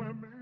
You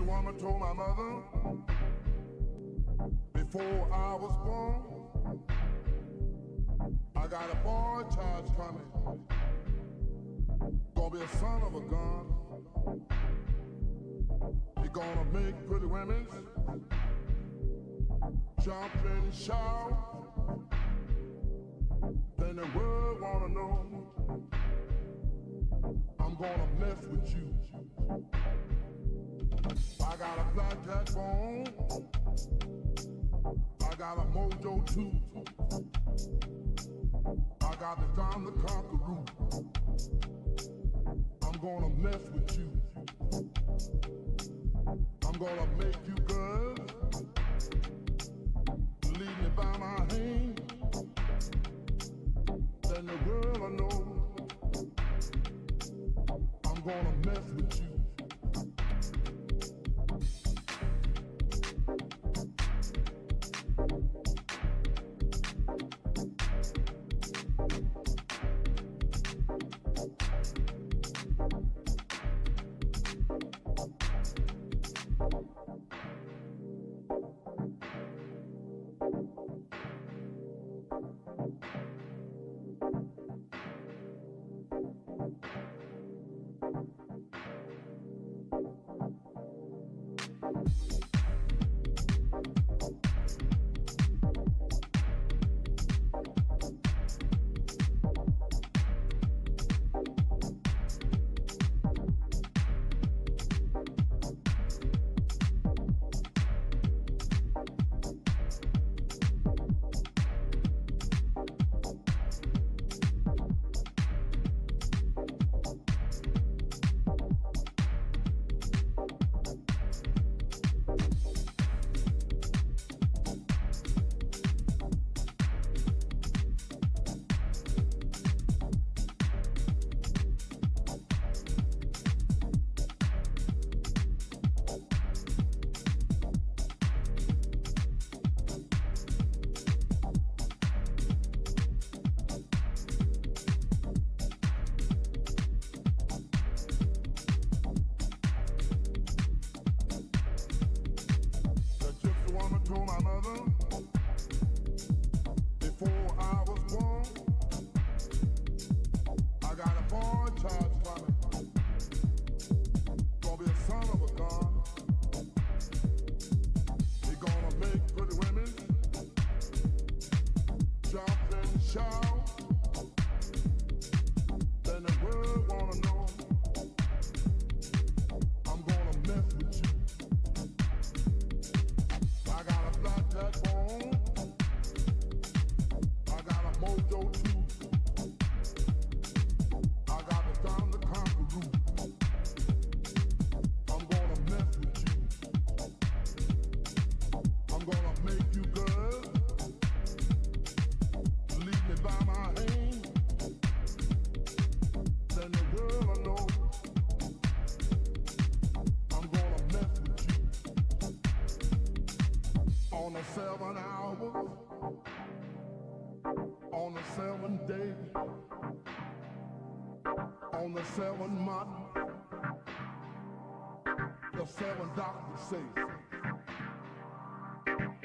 woman told my mother before I was born, I got a boy child coming, gonna be a son of a gun. He gonna make pretty women jump and shout. Then the world wanna know I'm gonna mess with you. I got a blackjack phone, I got a mojo too, I got the time to conquer root. I'm gonna mess with you. I'm gonna make you good, lead me by my hand. Then the world will know I'm gonna mess with you.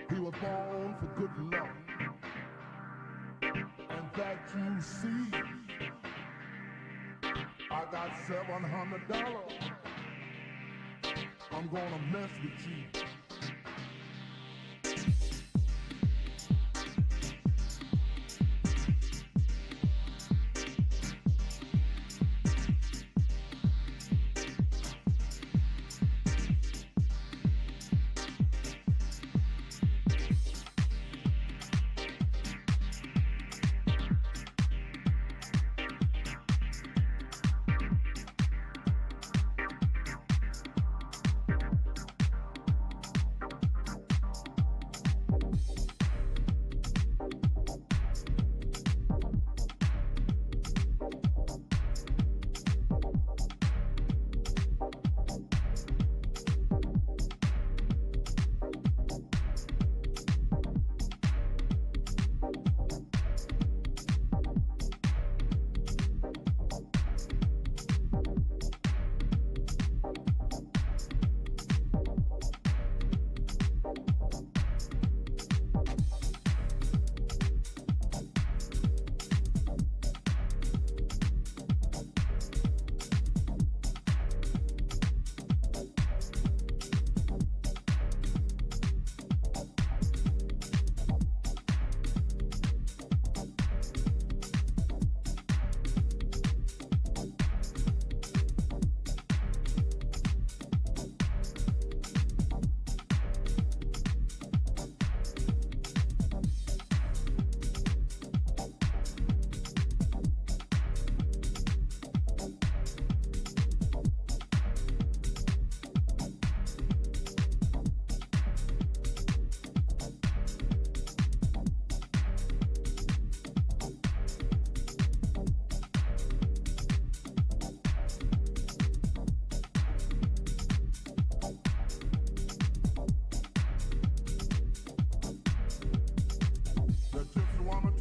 He was born for good luck, and that you see. I got $700. I'm gonna mess with you.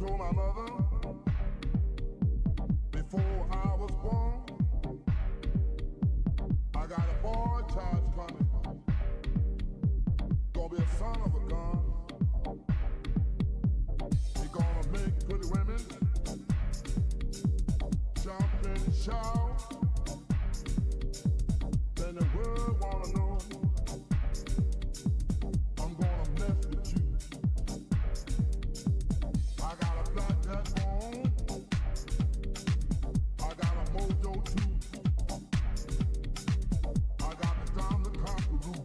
told my mother before I was born, I got a boy child coming. Gonna be a son of a gun. He gonna make pretty women jump and shout. Then the world wanna know I'm gonna mess with you. I got a black cat bone. I got a mojo too. I got the time to conquer.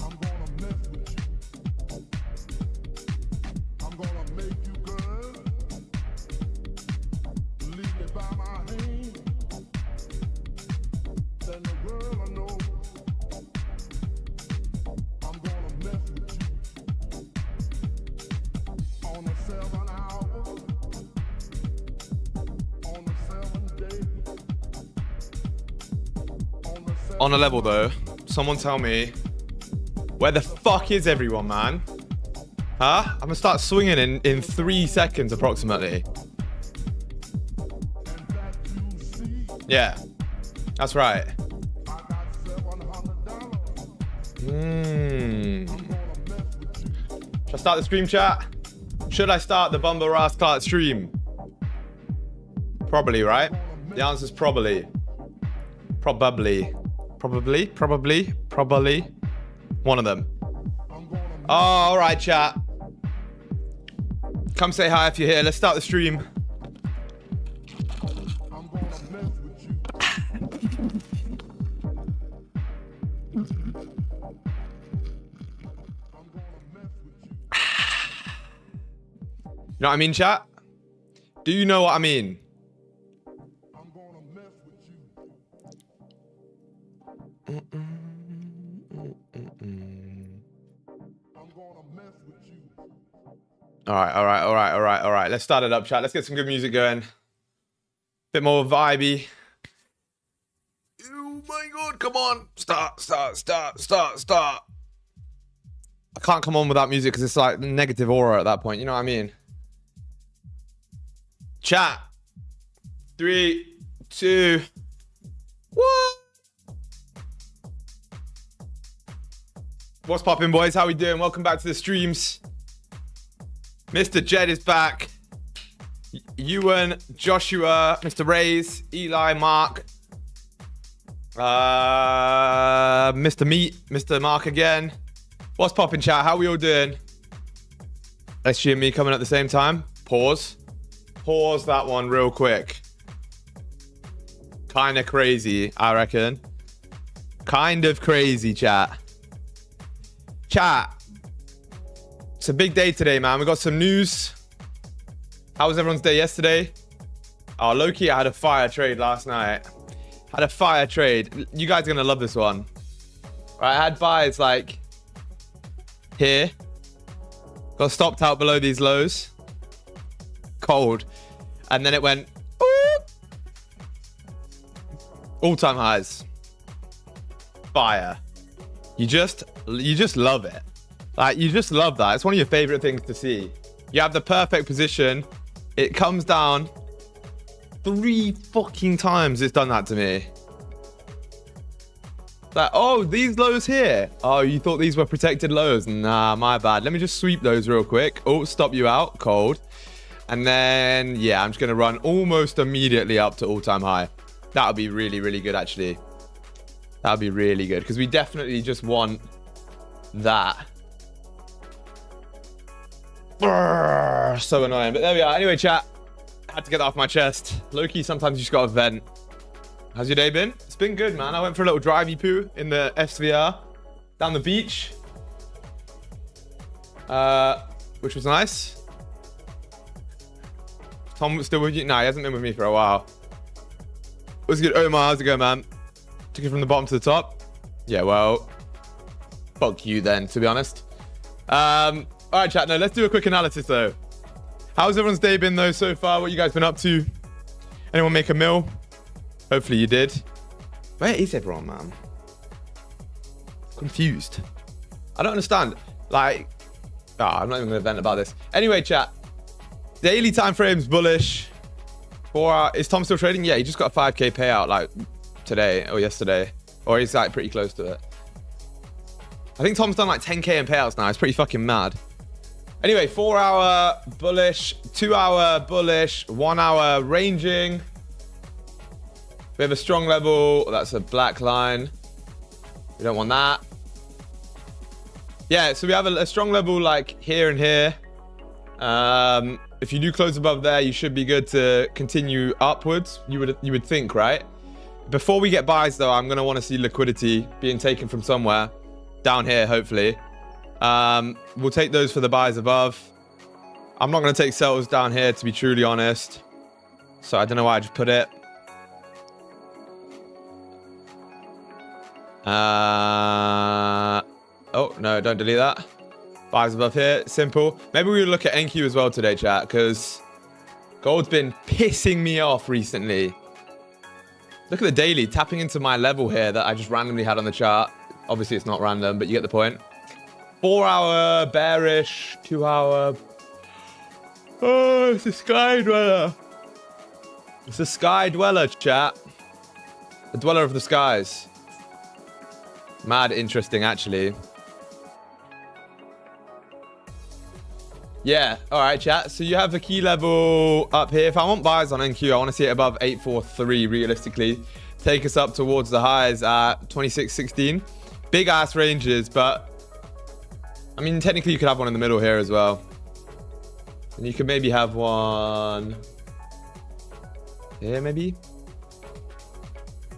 I'm gonna mess with you. I'm gonna make you good. Lead me by my hand. Then the world will know I'm gonna mess with you. On the 7 hours, on the 7 days, On a level though, someone tell me, where the fuck is everyone, man? Huh? I'm gonna start swinging in 3 seconds approximately. and that you see, Yeah, that's right. I got $700. Hmm. I'm gonna mess with you. Should I start the stream chat? Should I start the Bumble Ras Cart stream? Probably, right? The answer's probably. Probably. One of them. I'm gonna Oh, all right, chat. Come say hi if you're here. Let's start the stream. I'm gonna mess with you. I'm gonna mess with you. You know what I mean, chat? Do you know what I mean? I'm gonna mess with you. I'm gonna mess with you. All right. Let's start it up, chat. Let's get some good music going. Bit more vibey. Oh my god, come on. Start. I can't come on without music because it's like negative aura at that point. You know what I mean? Chat. 3, 2, 1. What's poppin', boys? How we doing? Welcome back to the streams. Mr. Jed is back. Ewan, Joshua, Mr. Rays, Eli, Mark, Mr. Meat, Mr. Mark again. What's poppin', chat? How we all doing? SG and me coming at the same time. Pause that one real quick. Kind of crazy, I reckon. Kind of crazy, chat. Chat. It's a big day today, man. We got some news. How was everyone's day yesterday? Oh, low-key, I had a fire trade last night. Had a fire trade. You guys are going to love this one. Right, I had buys like here. Got stopped out below these lows. Cold. And then it went all-time highs. Fire. You just love it. Like, you just love that. It's one of your favorite things to see. You have the perfect position. It comes down 3 fucking times. It's done that to me. Like, oh, these lows here. Oh, you thought these were protected lows? Nah, my bad. Let me just sweep those real quick. Oh, stop you out. Cold. And then, yeah, I'm just going to run almost immediately up to all-time high. That would be really, really good, actually. That would be really good because we definitely just want that. Brrr, so annoying, but there we are. Anyway, chat, had to get that off my chest. Low-key, sometimes you just got to vent. How's your day been? It's been good, man. I went for a little drivey poo in the SVR down the beach, which was nice. Tom was still with you? Nah, he hasn't been with me for a while. What's good, Omar? How's it going, man? Took it from the bottom to the top. Yeah, well, fuck you then, to be honest. All right, chat. No, let's do a quick analysis, though. How's everyone's day been, though, so far? What you guys been up to? Anyone make a meal? Hopefully you did. Where is everyone, man? Confused. I don't understand. Like, Oh, I'm not even going to vent about this. Anyway, chat. Daily time frame's bullish. 4 hour. Is Tom still trading? Yeah, he just got a 5K payout like today or yesterday. Or he's like pretty close to it. I think Tom's done like 10K in payouts now. It's pretty fucking mad. Anyway, 4 hour bullish, 2 hour bullish, 1 hour ranging. We have a strong level. That's a black line. We don't want that. Yeah, so we have a strong level like here and here. If you do close above there, you should be good to continue upwards. You would think, right? Before we get buys though, I'm gonna want to see liquidity being taken from somewhere down here, hopefully. We'll take those for the buys above. I'm not gonna take sells down here, to be truly honest. So I don't know why I just put it. Oh no, don't delete that. Buys above here, simple. Maybe we'll look at NQ as well today, chat, because gold's been pissing me off recently. Look at the daily, tapping into my level here that I just randomly had on the chart. Obviously it's not random, but you get the point. 4 hour bearish, 2 hour. Oh, it's a sky dweller. It's a sky dweller, chat. The dweller of the skies. Mad interesting, actually. Yeah, all right, chat. So you have a key level up here. If I want buys on NQ, I want to see it above 843 realistically. Take us up towards the highs at 2616. Big ass ranges, but I mean, technically you could have one in the middle here as well. And you could maybe have one here, maybe?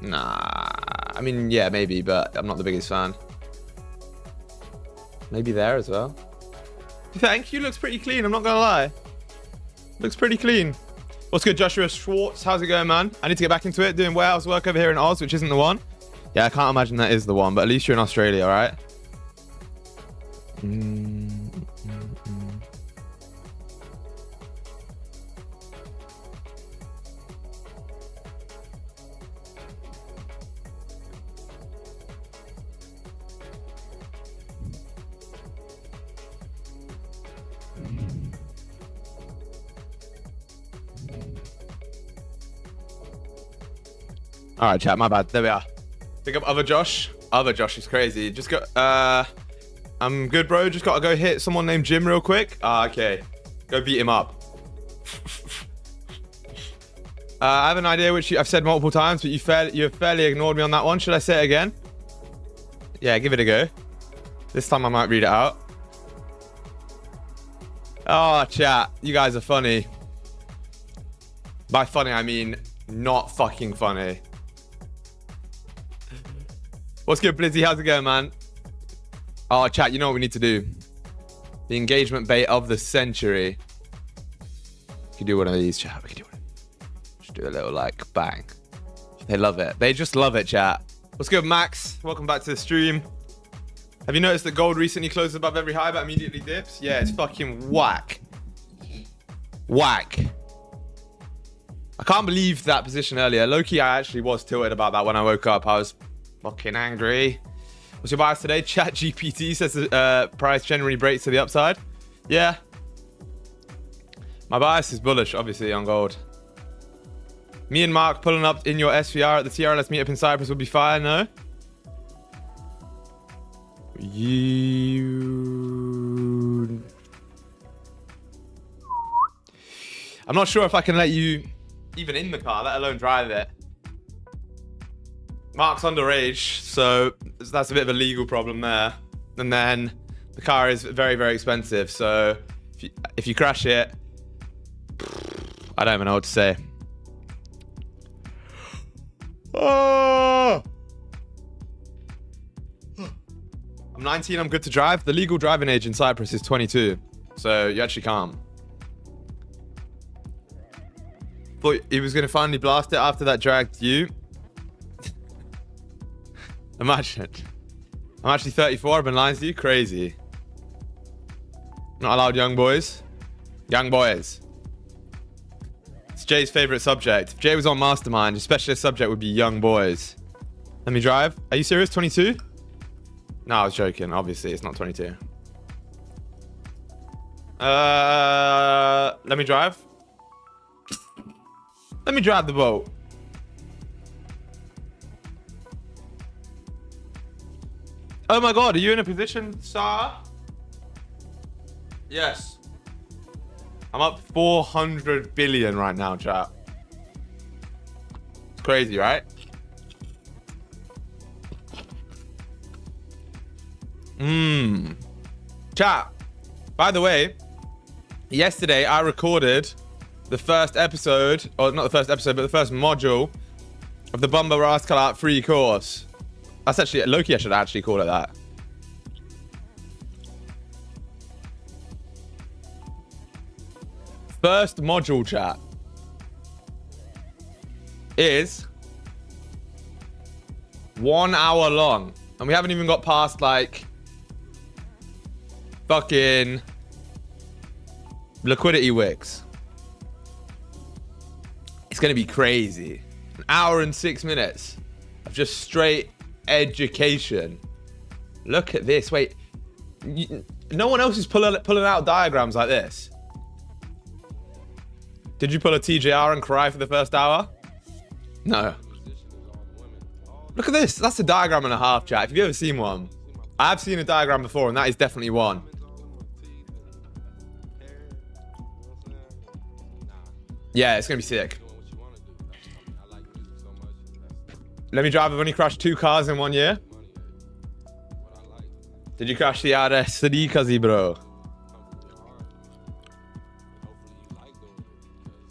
Nah, I mean, yeah, maybe, but I'm not the biggest fan. Maybe there as well. Thank you. Looks pretty clean. I'm not gonna lie. Looks pretty clean. What's good, Joshua Schwartz? How's it going, man? I need to get back into it. Doing warehouse work over here in Oz, which isn't the one. Yeah, I can't imagine that is the one, but at least you're in Australia, all right? All right, chat, my bad. There we are. Pick up other Josh. Other Josh is crazy. Just got, I'm good, bro. Just got to go hit someone named Jim real quick. Okay. Go beat him up. I have an idea which I've said multiple times, but you fairly ignored me on that one. Should I say it again? Yeah, give it a go. This time I might read it out. Oh, chat. You guys are funny. By funny, I mean not fucking funny. What's good, Blizzy? How's it going, man? Oh, chat, you know what we need to do? The engagement bait of the century. We could do one of these, chat. We could do one. Just do a little, like, bang. They love it. They just love it, chat. What's good, Max? Welcome back to the stream. Have you noticed that gold recently closed above every high but immediately dips? Yeah, it's fucking whack. Whack. I can't believe that position earlier. Low-key, I actually was tilted about that when I woke up. I was fucking angry. What's your bias today? Chat GPT says the price generally breaks to the upside. Yeah. My bias is bullish, obviously, on gold. Me and Mark pulling up in your SVR at the TRLS meetup in Cyprus would be fire, no? I'm not sure if I can let you even in the car, let alone drive it. Mark's underage, so that's a bit of a legal problem there. And then the car is very, very expensive. So if you crash it, I don't even know what to say. Oh! I'm 19, I'm good to drive. The legal driving age in Cyprus is 22. So you actually can't. Thought he was going to finally blast it after that dragged you. Imagine. I'm actually 34. I've been lying to you. Crazy. Not allowed young boys. Young boys. It's Jay's favorite subject. If Jay was on Mastermind, his specialist subject would be young boys. Let me drive. Are you serious? 22? No, I was joking. Obviously, it's not 22. Let me drive. Let me drive the boat. Oh my god, are you in a position, sir? Yes. I'm up 400 billion right now, chat. It's crazy, right? Chat. By the way, yesterday I recorded the first episode, or not the first episode, but the first module of the Bumba Rascal Out free course. That's actually, Loki, I should actually call it that. First module, chat, is 1 hour long. And we haven't even got past, like, fucking liquidity wicks. It's going to be crazy. 1 hour and 6 minutes of just straight education. Look at this. Wait, no one else is pulling out diagrams like this. Did you pull a TJR and cry for the first hour? No. Look at this. That's a diagram and a half, chat. If you've ever seen one, I've seen a diagram before, and that is definitely one. Yeah, it's gonna be sick. Let me drive. I've only crashed 2 cars in 1 year. Did you crash the RS3, cuzzy, bro?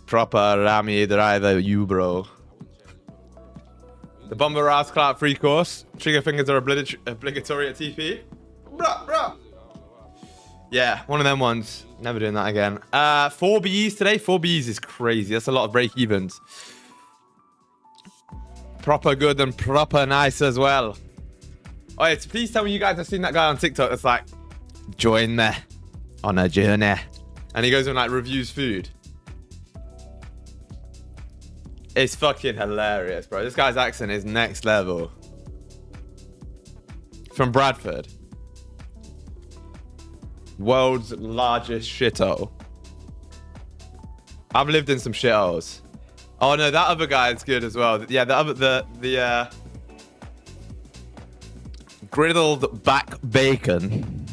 Proper Rami driver, you, bro. The Bumba Rascal Out free course. Trigger fingers are obligatory at TP. Bruh. Yeah, one of them ones. Never doing that again. 4 Bs today. 4 Bs is crazy. That's a lot of break evens. Proper good and proper nice as well. Oh, yeah, please tell me you guys have seen that guy on TikTok that's like, join me on a journey. And he goes and like reviews food. It's fucking hilarious, bro. This guy's accent is next level. From Bradford. World's largest shithole. I've lived in some shitholes. Oh no, that other guy is good as well. Yeah, the griddled back bacon,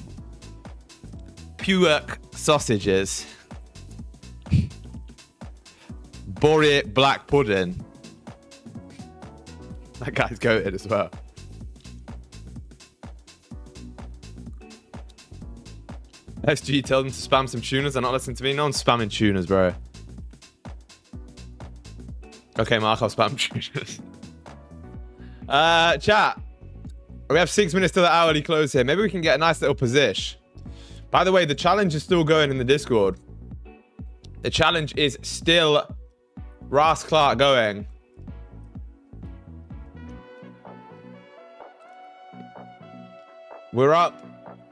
puerk sausages, Boré black pudding. That guy's goated as well. SG, tell them to spam some tuners. They're not listening to me. No one's spamming tuners, bro. Okay, Mark, I'll spam tuners. Chat. We have 6 minutes till the hourly close here. Maybe we can get a nice little position. By the way, the challenge is still going in the Discord. The challenge is still Ras Clark going. We're up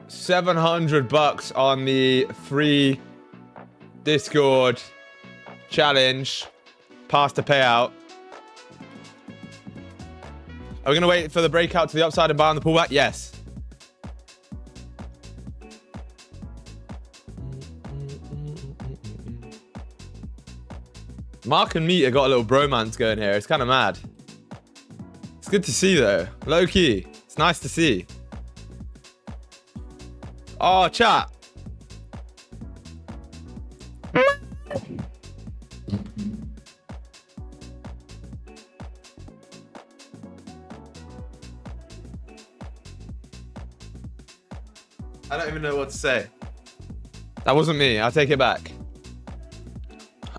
$700 on the free Discord challenge. Past the payout. Are we going to wait for the breakout to the upside and buy on the pullback? Yes. Mark and Meter got a little bromance going here. It's kind of mad. It's good to see, though. Low key. It's nice to see. Oh, chat. I don't even know what to say. That wasn't me. I'll take it back.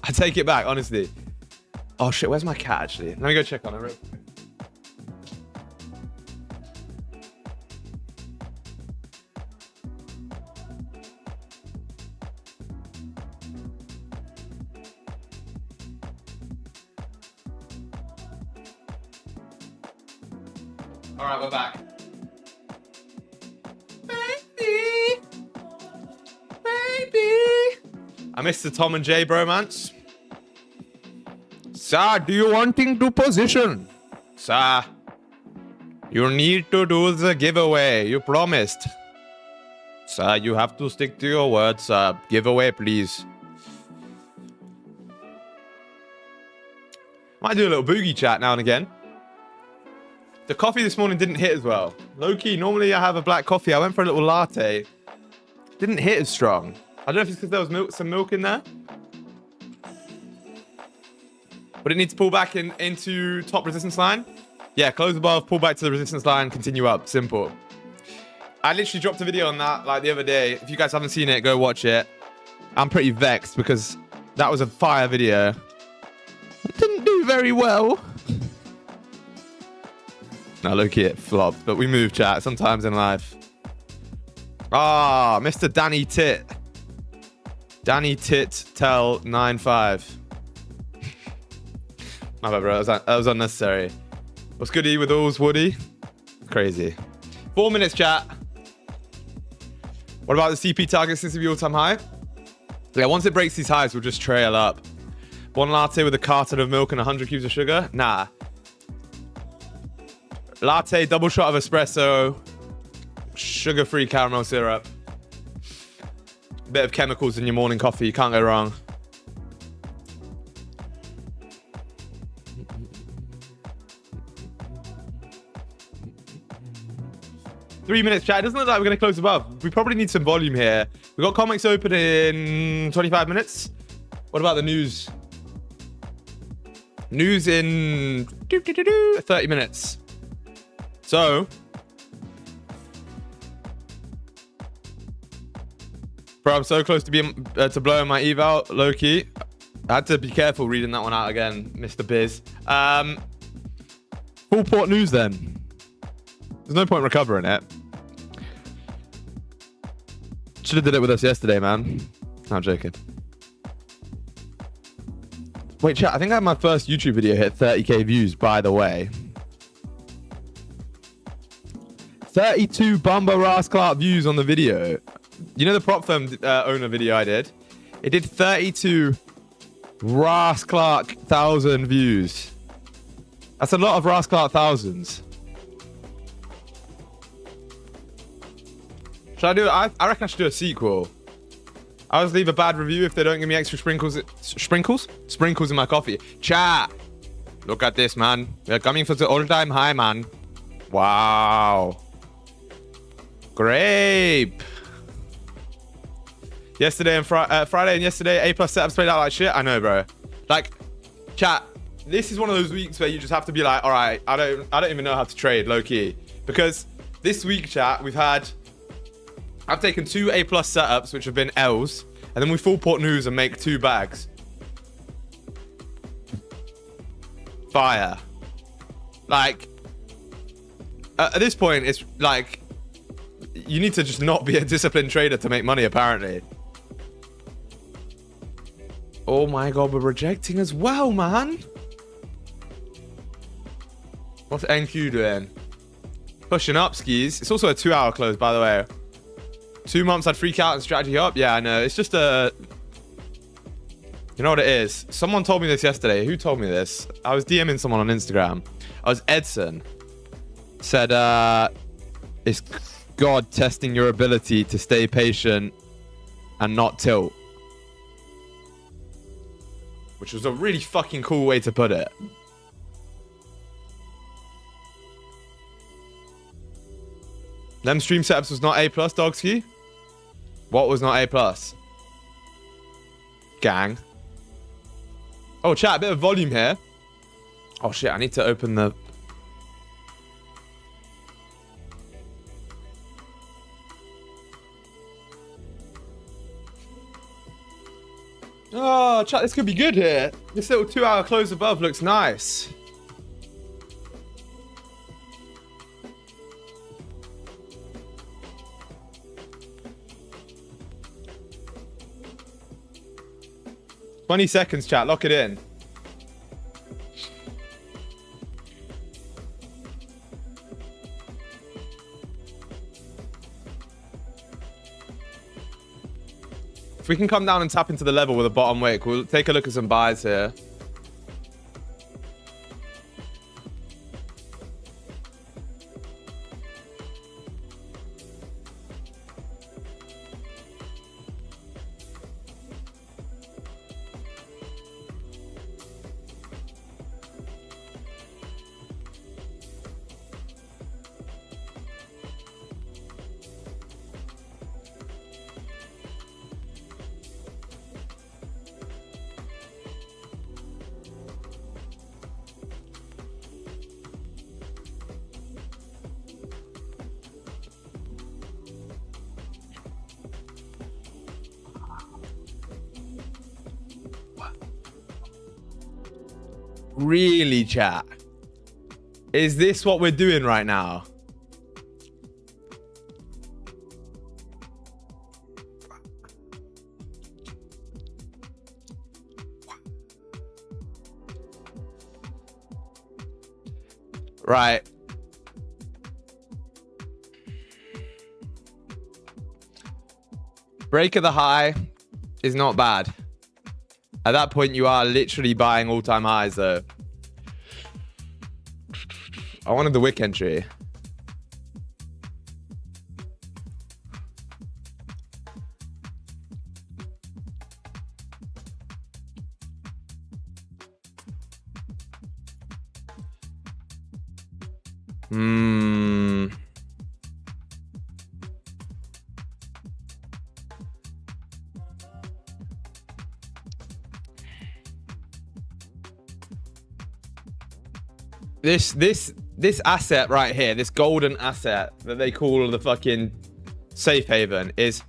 I take it back, honestly. Oh shit, where's my cat actually? Let me go check on her real quick. All right, we're back. Baby. I missed the Tom and Jay bromance. Sir, do you wanting to position? Sir, you need to do the giveaway. You promised. Sir, Sir, you have to stick to your words, sir. Giveaway, please. Might do a little boogie chat now and again. The coffee this morning didn't hit as well. Low-key, normally I have a black coffee. I went for a little latte. Didn't hit as strong. I don't know if it's because there was some milk in there. But it needs to pull back into top resistance line. Yeah, close above, pull back to the resistance line, continue up. Simple. I literally dropped a video on that like the other day. If you guys haven't seen it, go watch it. I'm pretty vexed because that was a fire video. It didn't do very well. Now low-key it flopped, but we move, chat, sometimes in life. Ah, Mr. Danny Tit. Danny Tit Tell 95. My bad, bro. That was unnecessary. What's good, E, with alls, Woody? Crazy. 4 minutes, chat. What about the CP target since the all-time high? Yeah, once it breaks these highs, we'll just trail up. One latte with a carton of milk and 100 cubes of sugar? Nah. Latte, double shot of espresso, sugar-free caramel syrup. Bit of chemicals in your morning coffee. You can't go wrong. Three minutes, chat. It doesn't look like we're going to close above. We probably need some volume here. We got comics open in 25 minutes. What about the news? News in 30 minutes. So, bro, I'm so close to being to blowing my eval, low key. I had to be careful reading that one out again, Mr. Biz. FULLPORT news then. There's no point recovering it. Should have did it with us yesterday, man. No, I'm joking. Wait, chat. I think I had my first YouTube video hit 30k views, by the way. 32 Bumba Ras Clark views on the video. You know the prop firm owner video I did? It did 32 Ras Clark 1,000 views. That's a lot of Ras Clark thousands. Should I do it? I reckon I should do a sequel. I always leave a bad review if they don't give me extra sprinkles. Sprinkles in my coffee. Chat. Look at this, man. We're coming for the all-time high, man. Wow. Grape. Yesterday and Friday and yesterday, A+ setups played out like shit. I know, bro. Like, chat. This is one of those weeks where you just have to be like, all right, I don't even know how to trade, low key, because this week, chat, I've taken 2 A+ setups, which have been L's, and then we FULLPORT news and make 2 bags. Fire. Like, at this point, it's like, you need to just not be a disciplined trader to make money, apparently. Oh my god, we're rejecting as well, man. What's NQ doing? Pushing up, skis. It's also a 2-hour close, by the way. 2 months I'd freak out and strategy up. Yeah, I know. It's just a... You know what it is? Someone told me this yesterday. Who told me this? I was DMing someone on Instagram. I was Edson. Said, it's God testing your ability to stay patient and not tilt. Which was a really fucking cool way to put it. Them stream setups was not A+, Dogski? What was not A+? Gang. Oh, chat, a bit of volume here. Oh, shit, I need to open the... Oh, chat, this could be good here. This little 2-hour close above looks nice. $20 seconds, chat. Lock it in. If we can come down and tap into the level with a bottom wick, we'll take a look at some buys here. Really, chat? Is this what we're doing right now? Right. Break of the high is not bad. At that point, you are literally buying all-time highs, though. I wanted the wick entry. This asset right here, this golden asset that they call the fucking safe haven, is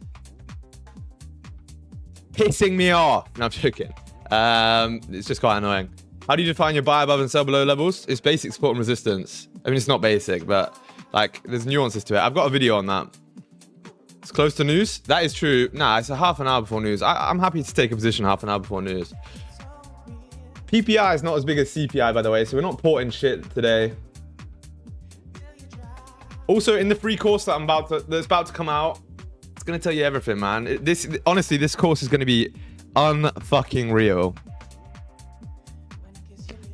pissing me off. No, I'm joking. It's just quite annoying. How do you define your buy above and sell below levels? It's basic support and resistance. I mean, it's not basic, but like there's nuances to it. I've got a video on that. It's close to news. That is true. Nah, it's a half an hour before news. I'm happy to take a position half an hour before news. PPI is not as big as CPI, by the way, so we're not porting shit today. Also, in the free course that that's about to come out, it's gonna tell you everything, man. Honestly, this course is gonna be unfucking real.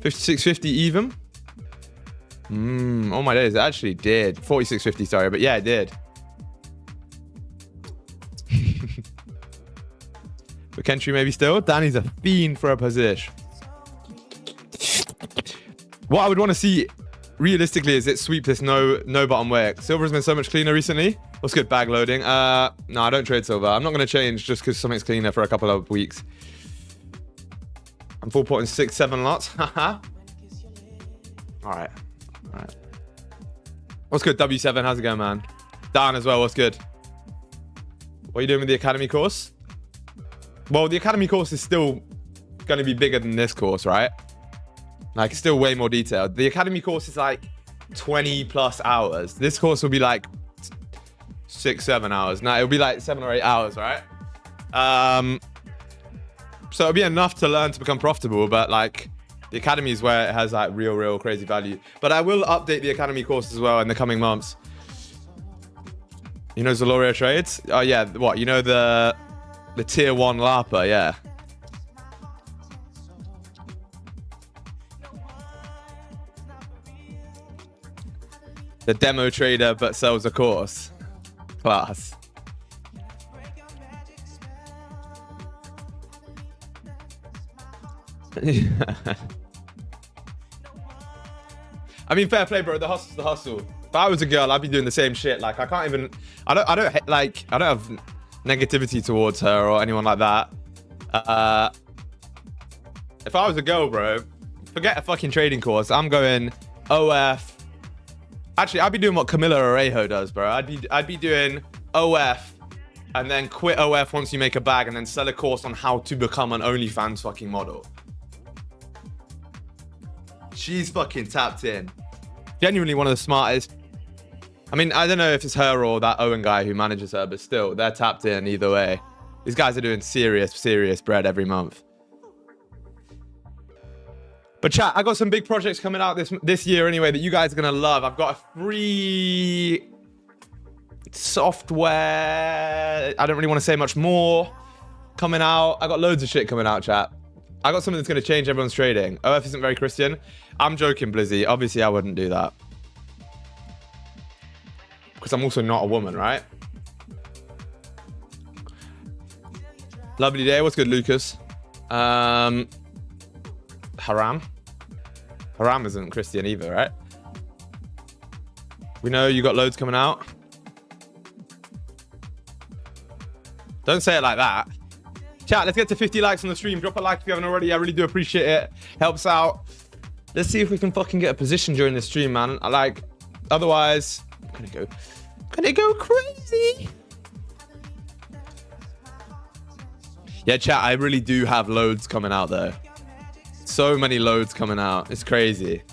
56.50 even. Oh my days, it actually did. 46.50, sorry, but yeah, it did. But entry maybe still. Danny's a fiend for a position. What I would want to see realistically is it sweep this no bottom wick. Silver's been so much cleaner recently. What's good, bag loading? No, I don't trade silver. I'm not going to change just because something's cleaner for a couple of weeks. I'm full porting 6-7 lots. Haha. Alright. What's good, W7? How's it going, man? Dan as well, what's good? What are you doing with the academy course? Well, the academy course is still going to be bigger than this course, right? Like, it's still way more detailed. The academy course is like 20 plus hours. This course will be like 6-7 hours. No, it'll be like 7 or 8 hours, right? So it'll be enough to learn to become profitable, but like the academy is where it has like real crazy value. But I will update the academy course as well in the coming months. You know Zaloria trades? Oh yeah, what? You know the tier 1 LARPer, yeah. The demo trader but sells a course. Class. I mean, fair play, bro. The hustle's the hustle. If I was a girl, I'd be doing the same shit. Like, I can't even. I don't have negativity towards her or anyone like that. If I was a girl, bro, forget a fucking trading course. I'm going OF. Actually, I'd be doing what Camilla Orejo does, bro. I'd be doing OF and then quit OF once you make a bag and then sell a course on how to become an OnlyFans fucking model. She's fucking tapped in. Genuinely one of the smartest. I mean, I don't know if it's her or that Owen guy who manages her, but still, they're tapped in either way. These guys are doing serious bread every month. But chat, I got some big projects coming out this year anyway that you guys are gonna love. I've got a free software. I don't really want to say much more coming out. I got loads of shit coming out, chat. I got something that's gonna change everyone's trading. OF isn't very Christian. I'm joking, Blizzy. Obviously, I wouldn't do that because I'm also not a woman, right? Lovely day. What's good, Lucas? Haram isn't Christian either, right? We know you got loads coming out. Don't say it like that. Chat, let's get to 50 likes on the stream. Drop a like if you haven't already. I really do appreciate it. Helps out. Let's see if we can fucking get a position during this stream, man. Otherwise, I'm gonna go crazy. Yeah, chat, I really do have loads coming out though. so many loads coming out. It's crazy.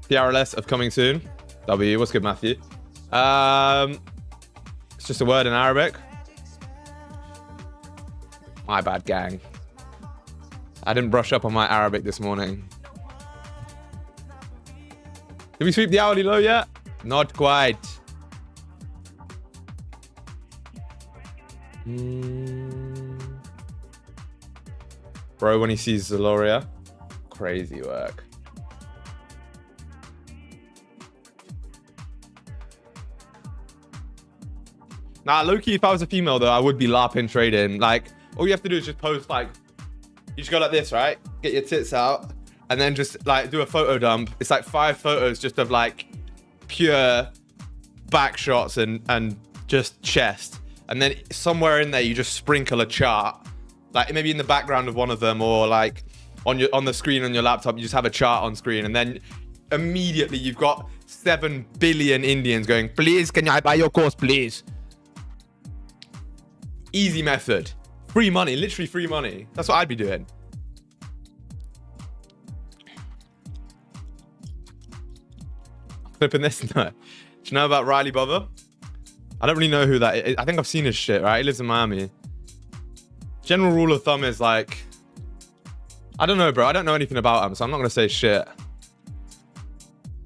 PRLS of coming soon. W, what's good, Matthew? It's just a word in Arabic. My bad, gang. I didn't brush up on my Arabic this morning. Did we sweep the hourly low yet? Not quite. Bro, when he sees Zaloria, crazy work. Nah, low-key, if I was a female, though, I would be LARPing trading. Like, all you have to do is just post, like, you just go like this, right? Get your tits out, and then just, like, do a photo dump. It's like 5 photos just of, like, pure back shots and just chest. And then somewhere in there, you just sprinkle a chart. Like, maybe in the background of one of them, or, like, on the screen on your laptop, you just have a chart on screen. And then immediately, you've got 7 billion Indians going, please, can I buy your course, please? Easy method. Free money, literally free money. That's what I'd be doing. Flipping this? No. Do you know about Riley Bother? I don't really know who that is. I think I've seen his shit, right? He lives in Miami. General rule of thumb is like, I don't know, bro. I don't know anything about him, so I'm not going to say shit.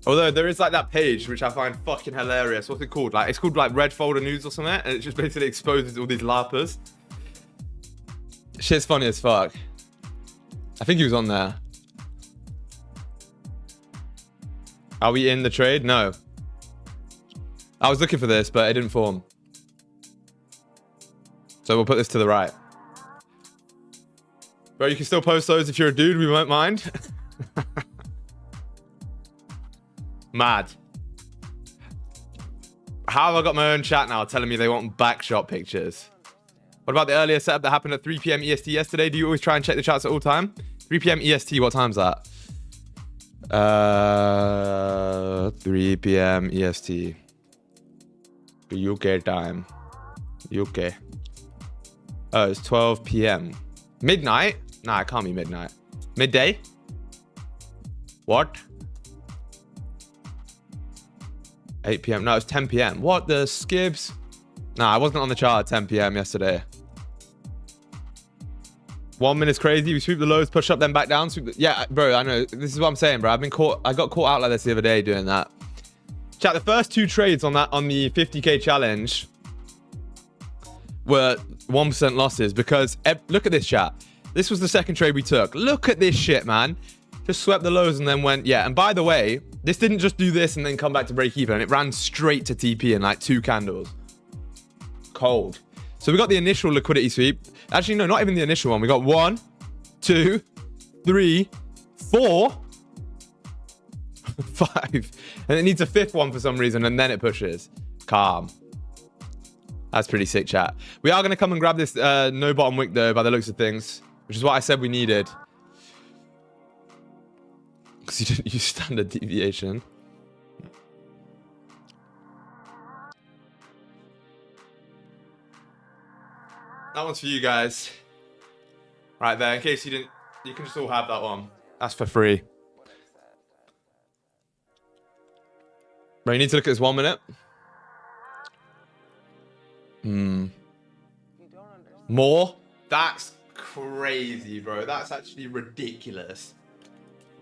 Although there is like that page, which I find fucking hilarious. What's it called? Like, it's called like Red Folder News or something. And it just basically exposes all these LARPers. Shit's funny as fuck. I think he was on there. Are we in the trade? No. I was looking for this, but it didn't form. So we'll put this to the right. Bro, you can still post those if you're a dude. We won't mind. Mad. How have I got my own chat now telling me they want backshot pictures? What about the earlier setup that happened at 3 p.m. EST yesterday? Do you always try and check the chats at all time? 3 p.m. EST, what time's that? 3 p.m. EST. UK time. UK. Oh, it's 12 p.m. Midnight? Nah, it can't be midnight. Midday? What? 8 p.m. No, it's 10 p.m. What the skibs? Nah, I wasn't on the chart at 10 p.m. yesterday. 1 minute's crazy. We sweep the lows, push up, then back down. Yeah, bro, I know. This is what I'm saying, bro. I got caught out like this the other day doing that. Chat, the first 2 trades on the 50k challenge were 1% losses because look at this, chat. This was the second trade we took. Look at this shit, man. Just swept the lows and then went, yeah. And by the way, this didn't just do this and then come back to break even. It ran straight to TP in like 2 candles. Cold. So we got the initial liquidity sweep. Actually, no, not even the initial one. We got 1, 2, 3, 4, 5. And it needs a 5th one for some reason. And then it pushes. Calm. That's pretty sick, chat. We are going to come and grab this no bottom wick, though, by the looks of things. Which is what I said we needed. Because you didn't use standard deviation. That one's for you guys. Right there, in case you didn't... You can just all have that one. That's for free. Bro, you need to look at this 1 minute. More? That's crazy, bro. That's actually ridiculous.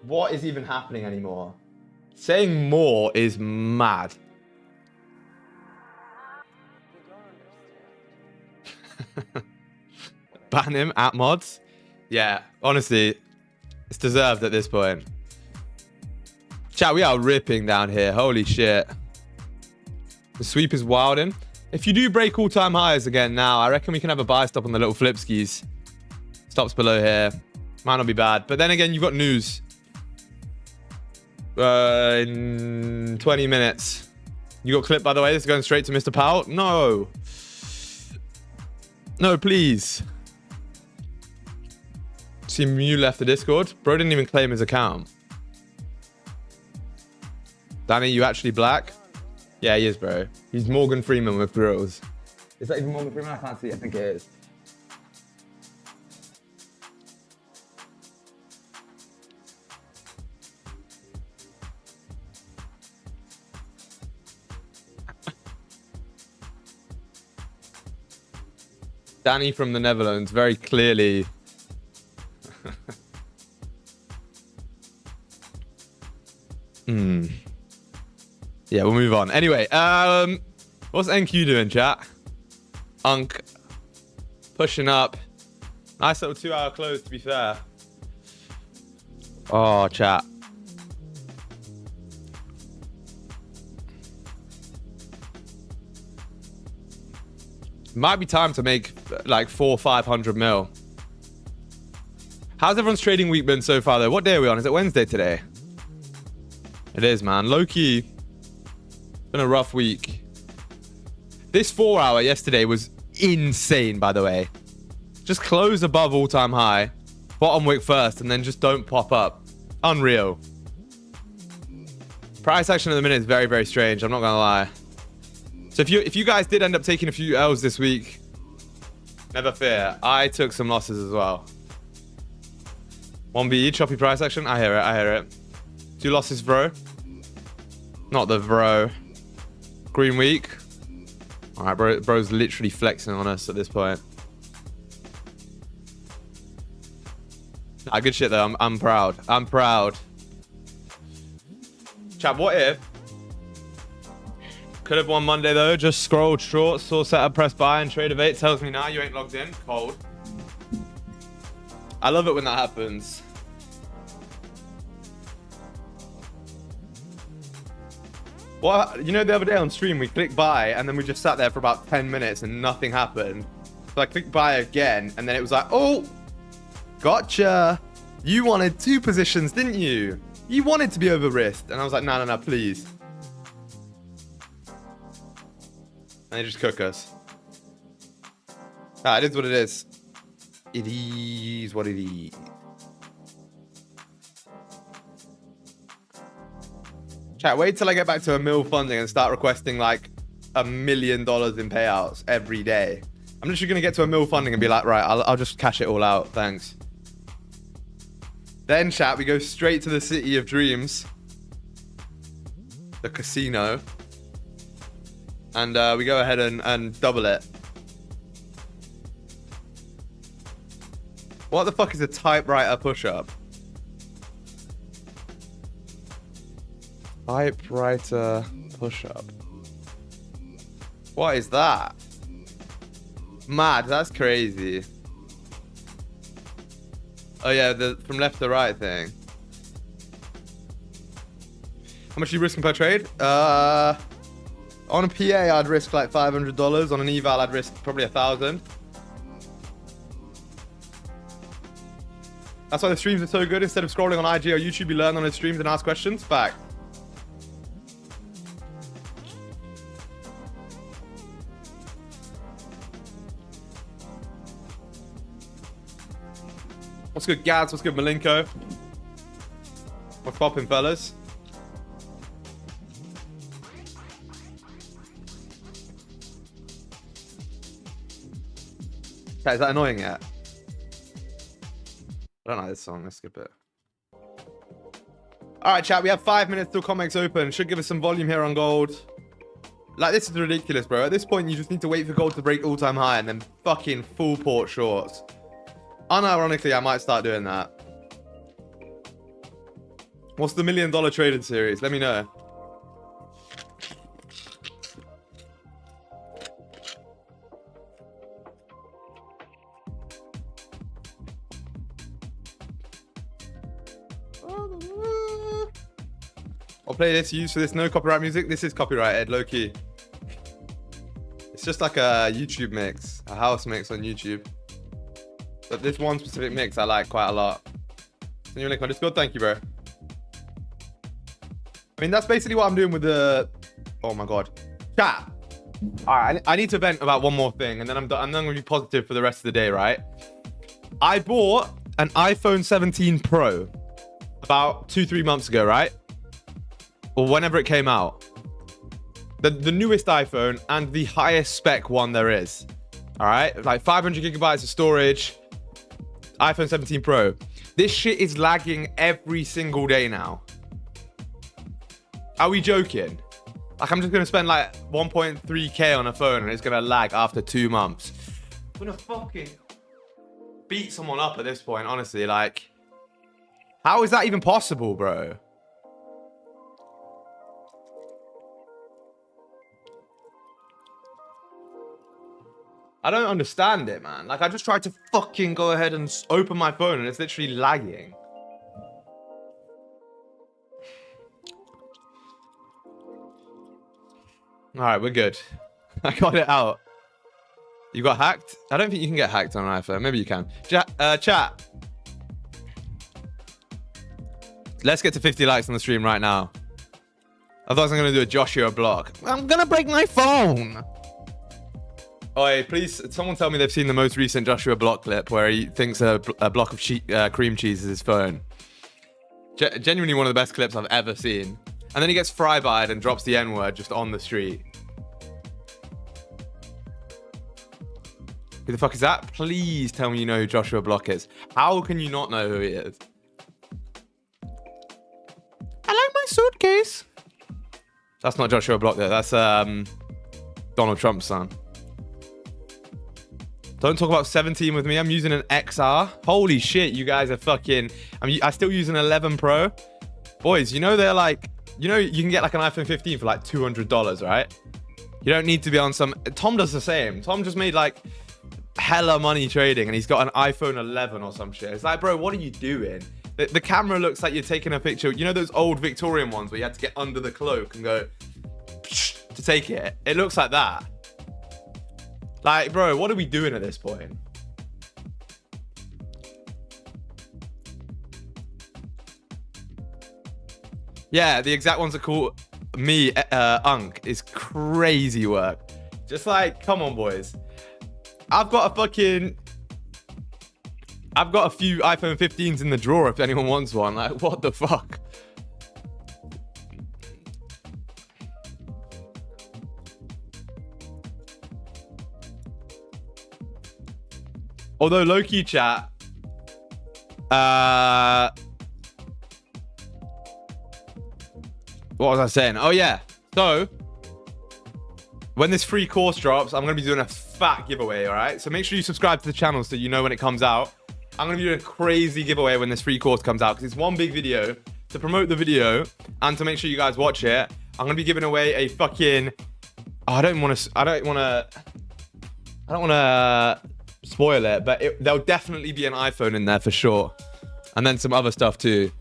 What is even happening anymore? Saying more is mad. Ban him at mods? Yeah, honestly, it's deserved at this point. Chat, we are ripping down here. Holy shit. The sweep is wilding. If you do break all-time highs again now, I reckon we can have a buy stop on the little flip skis. Stops below here. Might not be bad. But then again, you've got news. In 20 minutes. You got clipped, by the way. This is going straight to Mr. Powell. No. No, please. See, Mew left the Discord. Bro didn't even claim his account. Danny, you actually black? Yeah, he is, bro. He's Morgan Freeman with grills. Is that even Morgan Freeman? I can't see. I think it is. Danny from the Netherlands, very clearly. Yeah, we'll move on. Anyway, what's NQ doing, chat? Unk pushing up. Nice little 2-hour close, to be fair. Oh, chat. Might be time to make like 400 or 500 mil. How's everyone's trading week been so far, though? What day are we on? Is it Wednesday today? It is, man. Low-key, been a rough week. This 4-hour yesterday was insane, by the way. Just close above all-time high, bottom wick first, and then just don't pop up. Unreal. Price action at the minute is very, very strange. I'm not gonna lie. So if you guys did end up taking a few L's this week, never fear. I took some losses as well. 1BE, choppy price action. I hear it. I hear it. 2 losses, bro. Not the bro. Green week. All right, bro's literally flexing on us at this point. Good shit though. I'm proud. I'm proud. Chat, what if? Could have won Monday though. Just scrolled short, saw setup, press buy, and trade of 8 tells me now you ain't logged in. Cold. I love it when that happens. Well, you know, the other day on stream we clicked buy and then we just sat there for about 10 minutes and nothing happened. So I clicked buy again and then it was like, oh, gotcha. You wanted 2 positions, didn't you? You wanted to be over risked. And I was like, no, please. And they just cook us. It is what it is. It is what it is. Chat, wait till I get back to a mil funding and start requesting like $1 million in payouts every day. I'm literally going to get to a mil funding and be like, right, I'll just cash it all out. Thanks. Then, chat, we go straight to the city of dreams. The casino. And we go ahead and double it. What the fuck is a typewriter push-up? Typewriter push-up. What is that? Mad, that's crazy. Oh yeah, the from left to right thing. How much are you risking per trade? On a PA, I'd risk like $500. On an eval, I'd risk probably 1,000. That's why the streams are so good. Instead of scrolling on IG or YouTube, you learn on the streams and ask questions. Back. What's good, Gads? What's good, Malenko? What's poppin', fellas? Okay, is that annoying yet? I don't know this song. Let's skip it. All right, chat. We have 5 minutes till Comex open. Should give us some volume here on gold. Like, this is ridiculous, bro. At this point, you just need to wait for gold to break all-time high and then fucking full port shorts. Unironically, I might start doing that. What's the $1 million trading series? Let me know. I'll play this, use for this. No copyright music. This is copyrighted, low-key. It's just like a YouTube mix, a house mix on YouTube. But this one specific mix I like quite a lot. Send you a link on Discord. Thank you, bro. I mean, that's basically what I'm doing with the... Oh, my God. Chat. All right, I need to vent about one more thing, and then I'm going to be positive for the rest of the day, right? I bought an iPhone 17 Pro about 2-3 months ago, right? Or whenever it came out. the newest iPhone and the highest spec one there is. All right, like 500 gigabytes of storage, iPhone 17 Pro. This shit is lagging every single day now. Are we joking? Like, I'm just gonna spend like 1.3K on a phone and it's gonna lag after 2 months. I'm gonna fucking beat someone up at this point, honestly. Like, how is that even possible, bro? I don't understand it, man. Like, I just tried to fucking go ahead and open my phone and it's literally lagging. All right, we're good. I got it out. You got hacked? I don't think you can get hacked on an iPhone. Maybe you can. Chat. Let's get to 50 likes on the stream right now. Otherwise, I'm going to do a Joshua block. I'm going to break my phone. Oi, please, someone tell me they've seen the most recent Joshua block clip where he thinks a block of cream cheese is his phone. Genuinely one of the best clips I've ever seen. And then he gets fry-byed and drops the N-word just on the street. Who the fuck is that? Please tell me you know who Joshua Block is. How can you not know who he is? I like my suitcase. That's not Joshua Block though. That's Donald Trump's son. Don't talk about 17 with me. I'm using an XR. Holy shit, you guys are fucking... I still use an 11 Pro. Boys, you know they're like... You know you can get like an iPhone 15 for like $200, right? You don't need to be on some... Tom does the same. Tom just made like hella money trading and he's got an iPhone 11 or some shit. It's like, bro, what are you doing? The camera looks like you're taking a picture. You know those old Victorian ones where you had to get under the cloak and go to take it? It looks like that. Like, bro, what are we doing at this point? Yeah, the exact ones that call me Unk is crazy work. Just like, come on, boys. I've got a few iPhone 15s in the drawer if anyone wants one. Like, what the fuck? Although low-key chat, what was I saying? Oh yeah. So when this free course drops, I'm gonna be doing a fat giveaway. All right. So make sure you subscribe to the channel so you know when it comes out. I'm gonna be doing a crazy giveaway when this free course comes out because it's one big video to promote the video and to make sure you guys watch it. I'm gonna be giving away a fucking. Oh, I don't want to spoil it, but there'll definitely be an iPhone in there for sure, and then some other stuff too.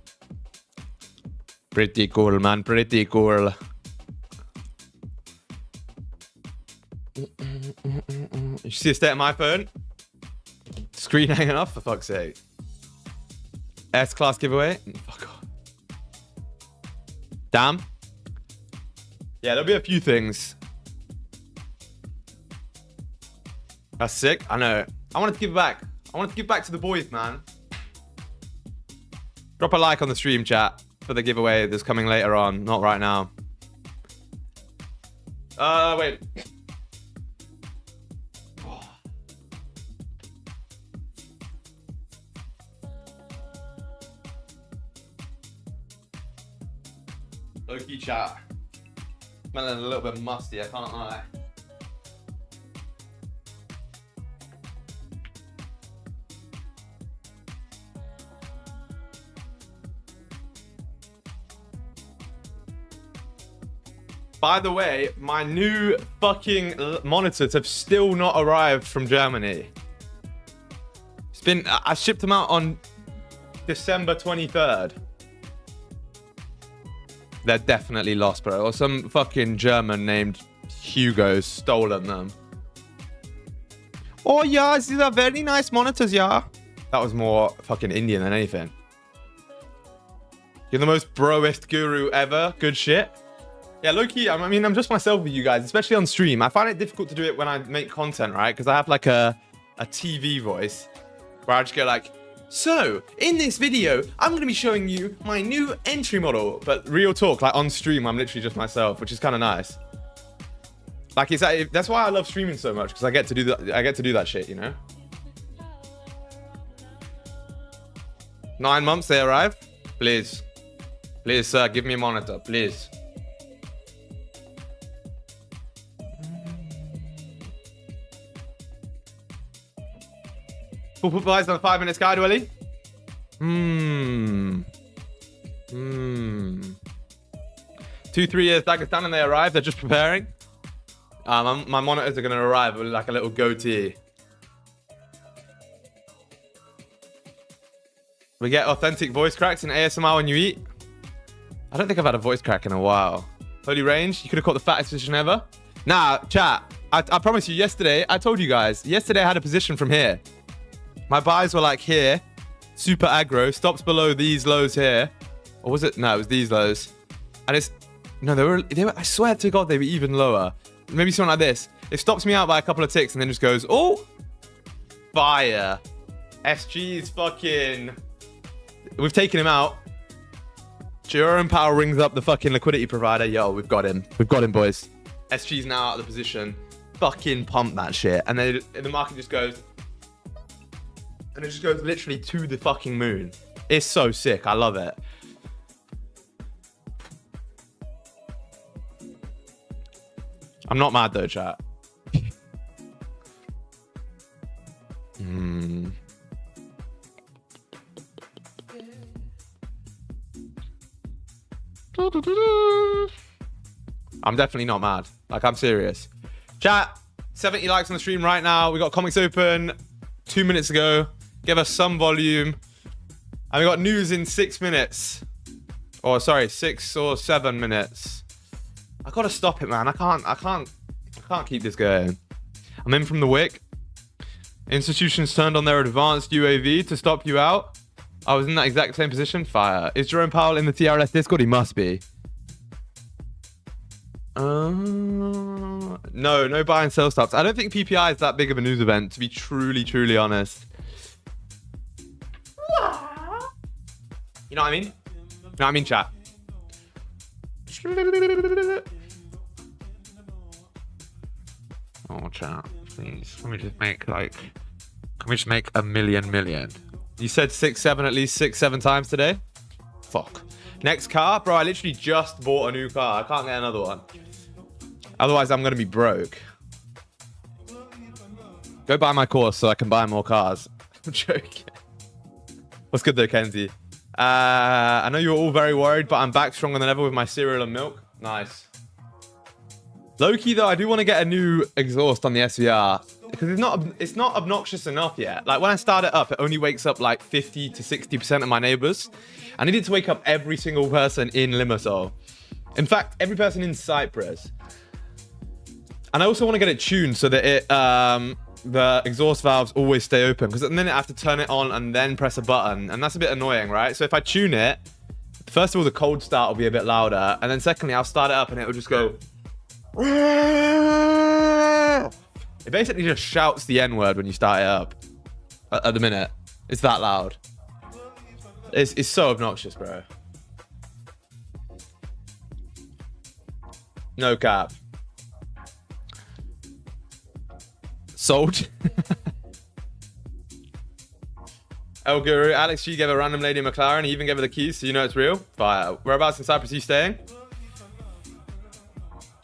Pretty cool, man. Pretty cool. You see a state of my phone? Screen hanging off, for fuck's sake. S-Class giveaway? Fuck off. Damn. Yeah, there'll be a few things. That's sick. I know. I wanted to give back. I wanted to give back to the boys, man. Drop a like on the stream, chat, for the giveaway that's coming later on. Not right now. Wait. Low-key chat. Smelling a little bit musty, I can't lie. By the way, my new fucking monitors have still not arrived from Germany. It's been... I shipped them out on December 23rd. They're definitely lost, bro. Or some fucking German named Hugo's stolen them. Oh, yeah, these are very nice monitors, yeah. That was more fucking Indian than anything. You're the most broest guru ever. Good shit. Yeah, low-key, I mean, I'm just myself with you guys, especially on stream. I find it difficult to do it when I make content, right? Because I have like a TV voice where I just go like, so, in this video, I'm going to be showing you my new entry model. But real talk, like on stream, I'm literally just myself, which is kind of nice. Like that's why I love streaming so much, because I get to do that. I get to do that shit, you know. 9 months they arrive. Please, please, sir, give me a monitor, please. Full PPIs on the 5 minutes guide, Willie. 2-3 years Dagestan and they arrive. They're just preparing. My monitors are going to arrive with like a little goatee. We get authentic voice cracks in ASMR when you eat. I don't think I've had a voice crack in a while. Holy range, you could have caught the fattest position ever. Nah, chat. I promise you, yesterday, I told you guys, yesterday I had a position from here. My buys were like here, super aggro, stops below these lows here. Or was it? No, it was these lows. And it's, no, they were, I swear to God, they were even lower. Maybe something like this. It stops me out by a couple of ticks and then just goes, oh, fire. SG is fucking, we've taken him out. Jerome Powell rings up the fucking liquidity provider. Yo, we've got him. We've got him, boys. SG's now out of the position. Fucking pump that shit. And then the market just goes, and it just goes literally to the fucking moon. It's so sick. I love it. I'm not mad though, chat. I'm definitely not mad. Like, I'm serious. Chat, 70 likes on the stream right now. We got comics open 2 minutes ago. Give us some volume. And we got news in 6 minutes. Or sorry, 6 or 7 minutes. I gotta stop it, man. I can't keep this going. I'm in from the wick. Institutions turned on their advanced UAV to stop you out. I was in that exact same position. Fire. Is Jerome Powell in the TRS Discord? He must be. No buy and sell stops. I don't think PPI is that big of a news event, to be truly honest. You know what I mean? You know what I mean, chat? Oh, chat, please. Can we just make like... Can we just make a million? You said 6-7 at least 6-7 times today? Fuck. Next car? Bro, I literally just bought a new car. I can't get another one. Otherwise, I'm going to be broke. Go buy my course so I can buy more cars. I'm joking. What's good though, Kenzie? I know you were all very worried, but I'm back stronger than ever with my cereal and milk. Nice. Low-key though, I do want to get a new exhaust on the SVR because it's not obnoxious enough yet. Like when I start it up, it only wakes up like 50 to 60% of my neighbors. I needed to wake up every single person in Limassol. In fact, every person in Cyprus. And I also want to get it tuned so that it the exhaust valves always stay open, because at the minute I have to turn it on and then press a button, and that's a bit annoying, right? So if I tune it, first of all, the cold start will be a bit louder, and then secondly, I'll start it up and it will just go. It basically just shouts the N-word when you start it up. At the minute, it's that loud. It's so obnoxious, bro. No cap. Sold. El Guru, Alex G gave a random lady a McLaren. He even gave her the keys, so you know it's real. Fire. Whereabouts in Cyprus are you staying?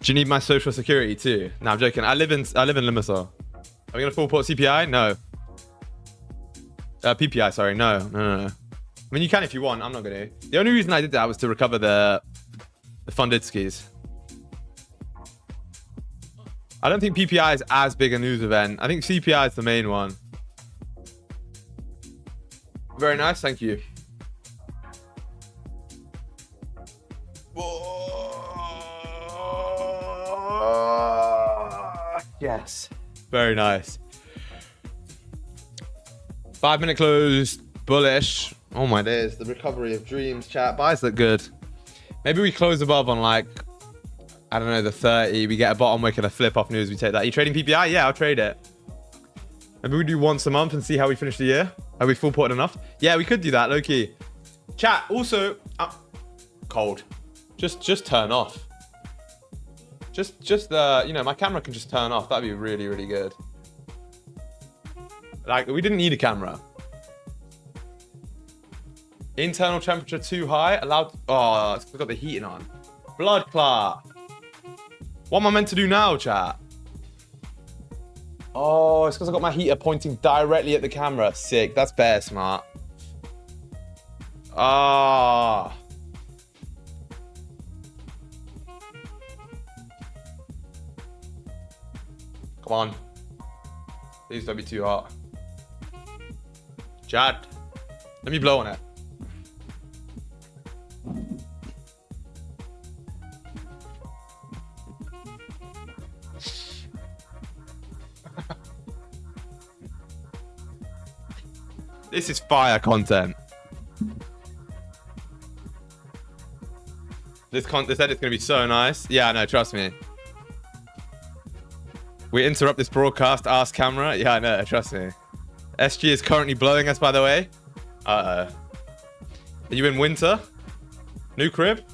Do you need my social security too? No, I'm joking. I live in Limassol. Are we gonna full port CPI? No. PPI, sorry. No. I mean, you can if you want. I'm not gonna. The only reason I did that was to recover the funded skis. I don't think PPI is as big a news event. I think CPI is the main one. Very nice, thank you. Yes. Very nice. 5 minute close, bullish. Oh my days, the recovery of dreams, chat. Buys look good. Maybe we close above on like, I don't know, the 30. We get a bottom wick and a flip off news. We take that. Are you trading PPI? Yeah, I'll trade it. Maybe we do once a month and see how we finish the year. Are we full ported enough? Yeah, we could do that, low key. Chat, also, cold. Just turn off. You know, my camera can just turn off. That'd be really, really good. Like, we didn't need a camera. Internal temperature too high. Allowed. Oh, it's got the heating on. Blood clot. What am I meant to do now, chat? Oh, it's because I got my heater pointing directly at the camera. Sick. That's bare smart. Ah. Come on. Please don't be too hot. Chad, let me blow on it. This is fire content. This edit's going to be so nice. Yeah, no, trust me. We interrupt this broadcast, ask camera. Yeah, I know, trust me. SG is currently blowing us, by the way. Uh-oh. Are you in winter? New crib?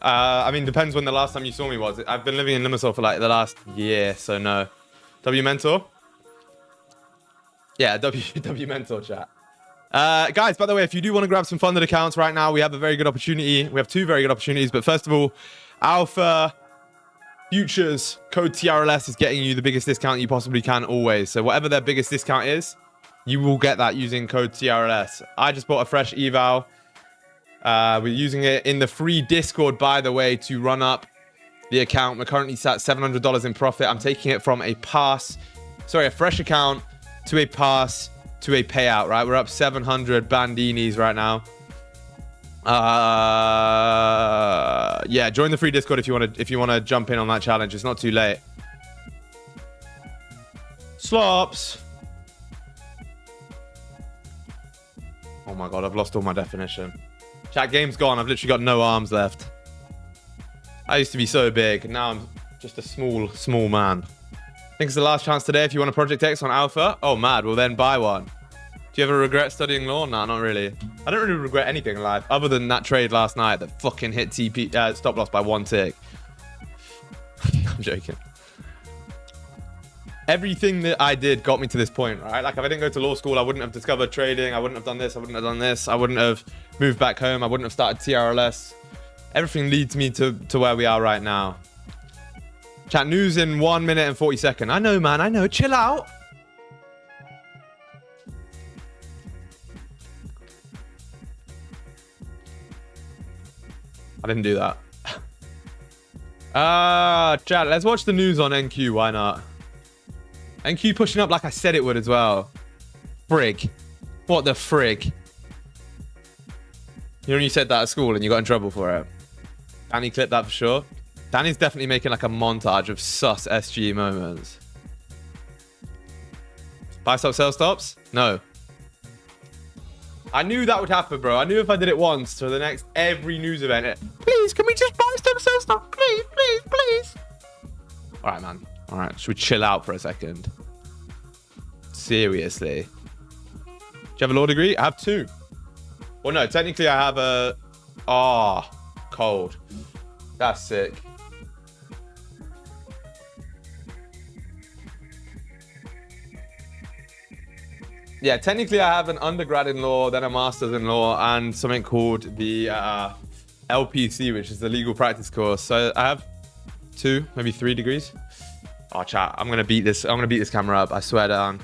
I mean, depends when the last time you saw me was. I've been living in Limassol for like the last year, so no. W Mentor? Yeah, W Mentor chat. Guys, by the way, if you do want to grab some funded accounts right now, we have a very good opportunity. We have two very good opportunities. But first of all, Alpha Futures code TRLS is getting you the biggest discount you possibly can always. So whatever their biggest discount is, you will get that using code TRLS. I just bought a fresh eval. We're using it in the free Discord, by the way, to run up the account. We're currently sat $700 in profit. I'm taking it from a fresh account to a pass to a payout, right? We're up 700 bandinis right now. Yeah, join the free Discord if you want to jump in on that challenge. It's not too late. Slops. Oh my god, I've lost all my definition. Chat, game's gone. I've literally got no arms left. I used to be so big. Now I'm just a small man. I think it's the last chance today if you want a Project X on Alpha. Oh, mad. Well, then buy one. Do you ever regret studying law? No, not really. I don't really regret anything in life other than that trade last night that fucking hit TP stop loss by 1 tick. I'm joking. Everything that I did got me to this point, right? Like, if I didn't go to law school, I wouldn't have discovered trading. I wouldn't have done this. I wouldn't have done this. I wouldn't have moved back home. I wouldn't have started TRLS. Everything leads me to where we are right now. Chat, news in 1 minute and 40 seconds. I know, man. I know. Chill out. I didn't do that. Chat, let's watch the news on NQ. Why not? NQ pushing up like I said it would as well. Frig. What the frig? You know when you said that at school and you got in trouble for it? Danny clipped that for sure. Danny's definitely making like a montage of sus SG moments. Buy stop, sell stops? No. I knew that would happen, bro. I knew if I did it once to the next every news event. Please, can we just buy stop, sell stop? Please, please, please. All right, man. All right, should we chill out for a second? Seriously. Do you have a law degree? I have 2. Well, no, technically I have a... Oh, cold. That's sick. Yeah, technically I have an undergrad in law, then a master's in law, and something called the LPC, which is the legal practice course. So I have 2, maybe 3 degrees. Oh, chat, I'm gonna beat this. I'm gonna beat this camera up. I swear down.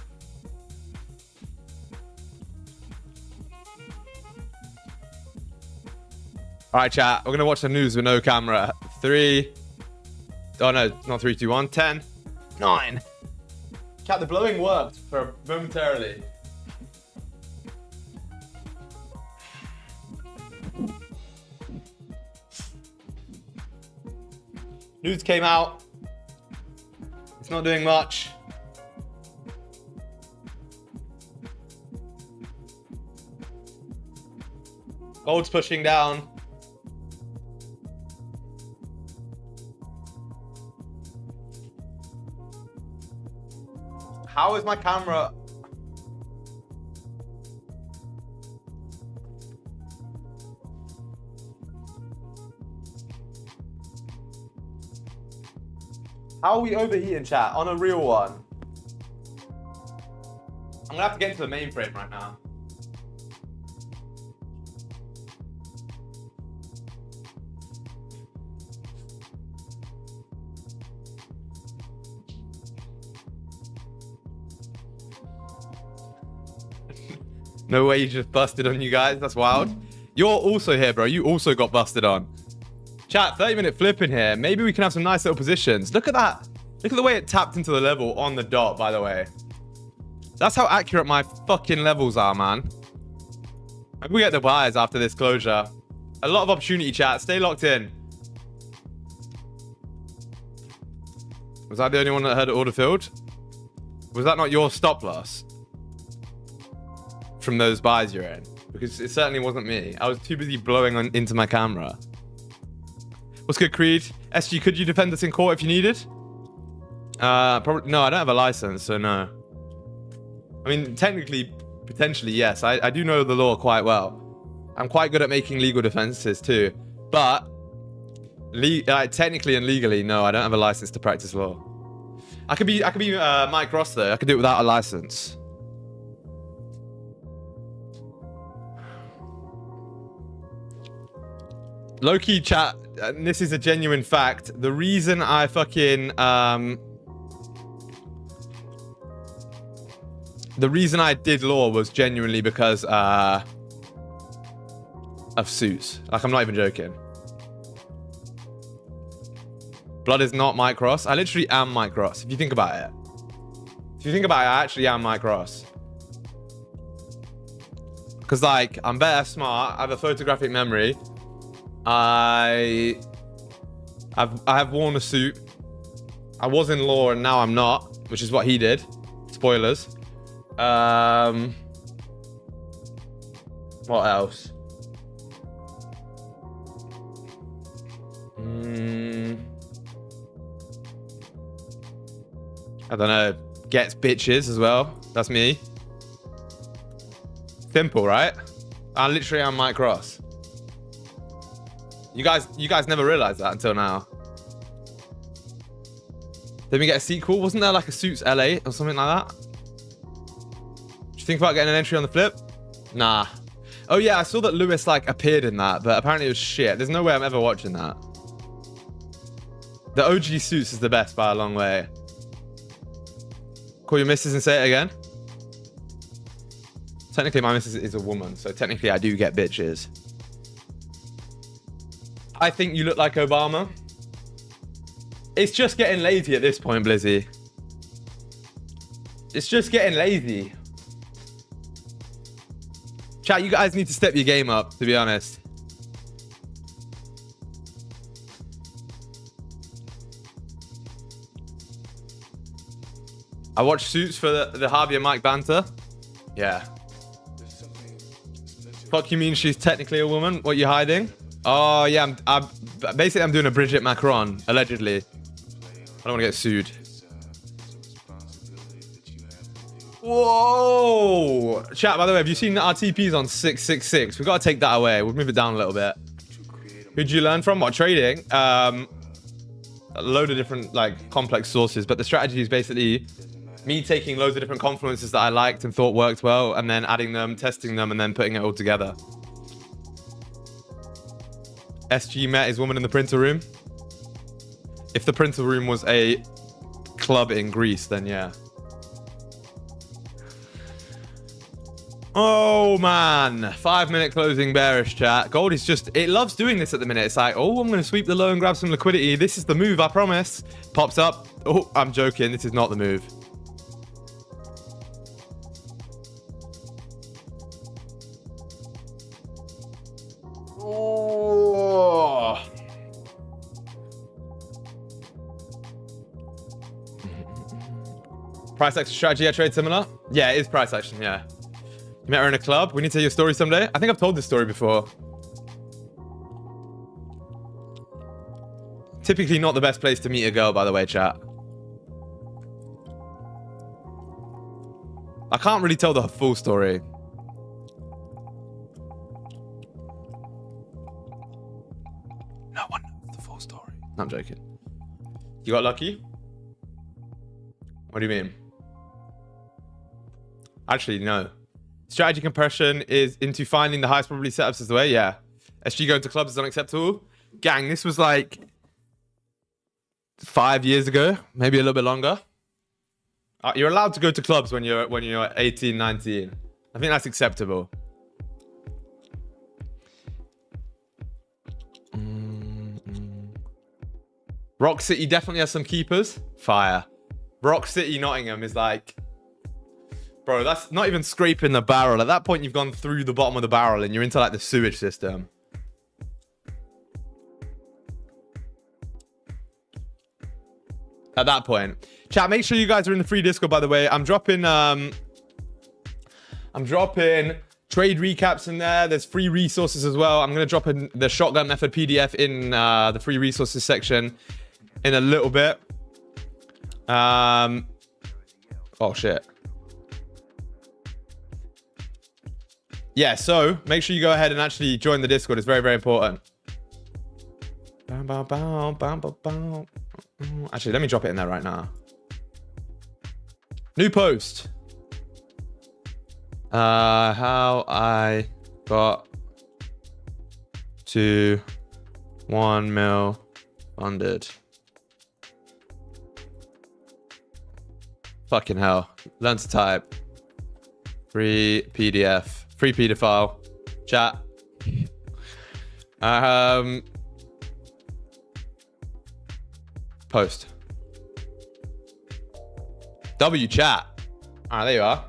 All right, chat. We're gonna watch the news with no camera. 3. Oh no, not 3, 2, 1. 10, 9. Chat, the blowing worked for momentarily. News came out. It's not doing much. Gold's pushing down. How is my camera? How are we overheating, chat? On a real one. I'm gonna have to get into the mainframe right now. No way you just busted on you guys. That's wild. You're also here, bro. You also got busted on. Chat, 30-minute flipping here. Maybe we can have some nice little positions. Look at that. Look at the way it tapped into the level on the dot, by the way. That's how accurate my fucking levels are, man. Maybe we get the buys after this closure. A lot of opportunity, chat. Stay locked in. Was I the only one that heard order filled? Was that not your stop loss? From those buys you're in? Because it certainly wasn't me. I was too busy blowing into my camera. What's good, Creed? SG, could you defend us in court if you needed? Probably no. I don't have a license, so no. I mean, technically, potentially, yes. I do know the law quite well. I'm quite good at making legal defenses too, but technically and legally, no. I don't have a license to practice law. I could be Mike Ross though. I could do it without a license. Low-key chat, and this is a genuine fact. The reason I fucking the reason I did law was genuinely because of suits. Like, I'm not even joking. Blood is not Mike Ross. I literally am Mike Ross. If you think about it. If you think about it, I actually am Mike Ross. Because, like, I'm better smart. I have a photographic memory. I have worn a suit. I was in law and now I'm not, which is what he did. Spoilers. What else? I don't know. Gets bitches as well. That's me. Simple, right? I literally am Mike Ross. You guys never realized that until now. Did we get a sequel? Wasn't there like a Suits LA or something like that? Did you think about getting an entry on the flip? Nah. Oh yeah, I saw that Lewis like appeared in that, but apparently it was shit. There's no way I'm ever watching that. The OG Suits is the best by a long way. Call your missus and say it again. Technically, my missus is a woman, so technically I do get bitches. I think you look like Obama. It's just getting lazy at this point, Blizzy. It's just getting lazy. Chat, you guys need to step your game up, to be honest. I watched Suits for the Harvey and Mike banter. Yeah. Fuck, you mean she's technically a woman? What, you hiding? Oh, yeah, I'm doing a Bridget Macron, allegedly. I don't want to get sued. Whoa! Chat, by the way, have you seen our TPs on 666? We've got to take that away. We'll move it down a little bit. Who'd you learn from? What, trading? A load of different, like, complex sources, but the strategy is basically me taking loads of different confluences that I liked and thought worked well, and then adding them, testing them, and then putting it all together. SG met his woman in the printer room. If the printer room was a club in Greece, then yeah. Oh man, 5-minute closing bearish, chat. Gold is just, it loves doing this at the minute. It's like, oh, I'm going to sweep the low and grab some liquidity. This is the move, I promise. Pops up. Oh, I'm joking. This is not the move. Oh. Price action strategy, I trade similar. Yeah, it is price action, yeah. You met her in a club. We need to tell your story someday. I think I've told this story before. Typically not the best place to meet a girl, by the way, chat. I can't really tell the full story. No one knows the full story. No, I'm joking. You got lucky? What do you mean? Actually, no. Strategy compression is into finding the highest probability setups is the way. Yeah. SG going to clubs is unacceptable. Gang, this was like 5 years ago, maybe a little bit longer. You're allowed to go to clubs when you're 18, 19. I think that's acceptable. Rock City definitely has some keepers. Fire. Rock City Nottingham is like, bro, that's not even scraping the barrel. At that point, you've gone through the bottom of the barrel and you're into like the sewage system. At that point. Chat, make sure you guys are in the free Discord, by the way. I'm dropping trade recaps in there. There's free resources as well. I'm going to drop in the shotgun method PDF in the free resources section in a little bit. Oh, shit. Yeah, so make sure you go ahead and actually join the Discord. It's very, very important. Actually, let me drop it in there right now. New post. How I got to 1 mil funded. Fucking hell. Learn to type. Free PDF. Free pedophile. Chat. Post. W chat. Alright, there you are.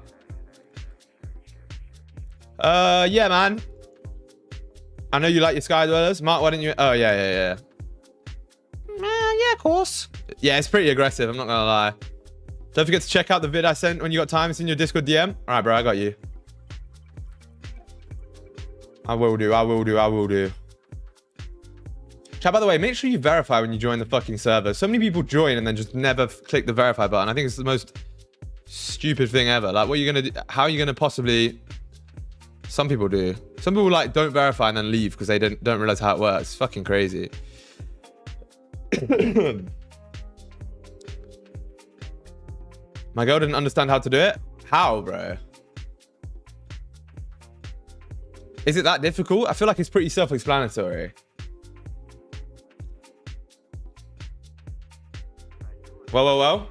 Yeah, man. I know you like your Sky Dwellers. Mark, why didn't you? Oh, yeah. Yeah, of course. Yeah, it's pretty aggressive. I'm not gonna lie. Don't forget to check out the vid I sent when you got time. It's in your Discord DM. All right, bro. I got you. I will do. Chat, by the way, make sure you verify when you join the fucking server. So many people join and then just never click the verify button. I think it's the most stupid thing ever. Like, what are you gonna do? How are you gonna possibly... Some people do. Some people like don't verify and then leave because they don't realize how it works. It's fucking crazy. My girl didn't understand how to do it. How, bro? Is it that difficult? I feel like it's pretty self-explanatory. Well.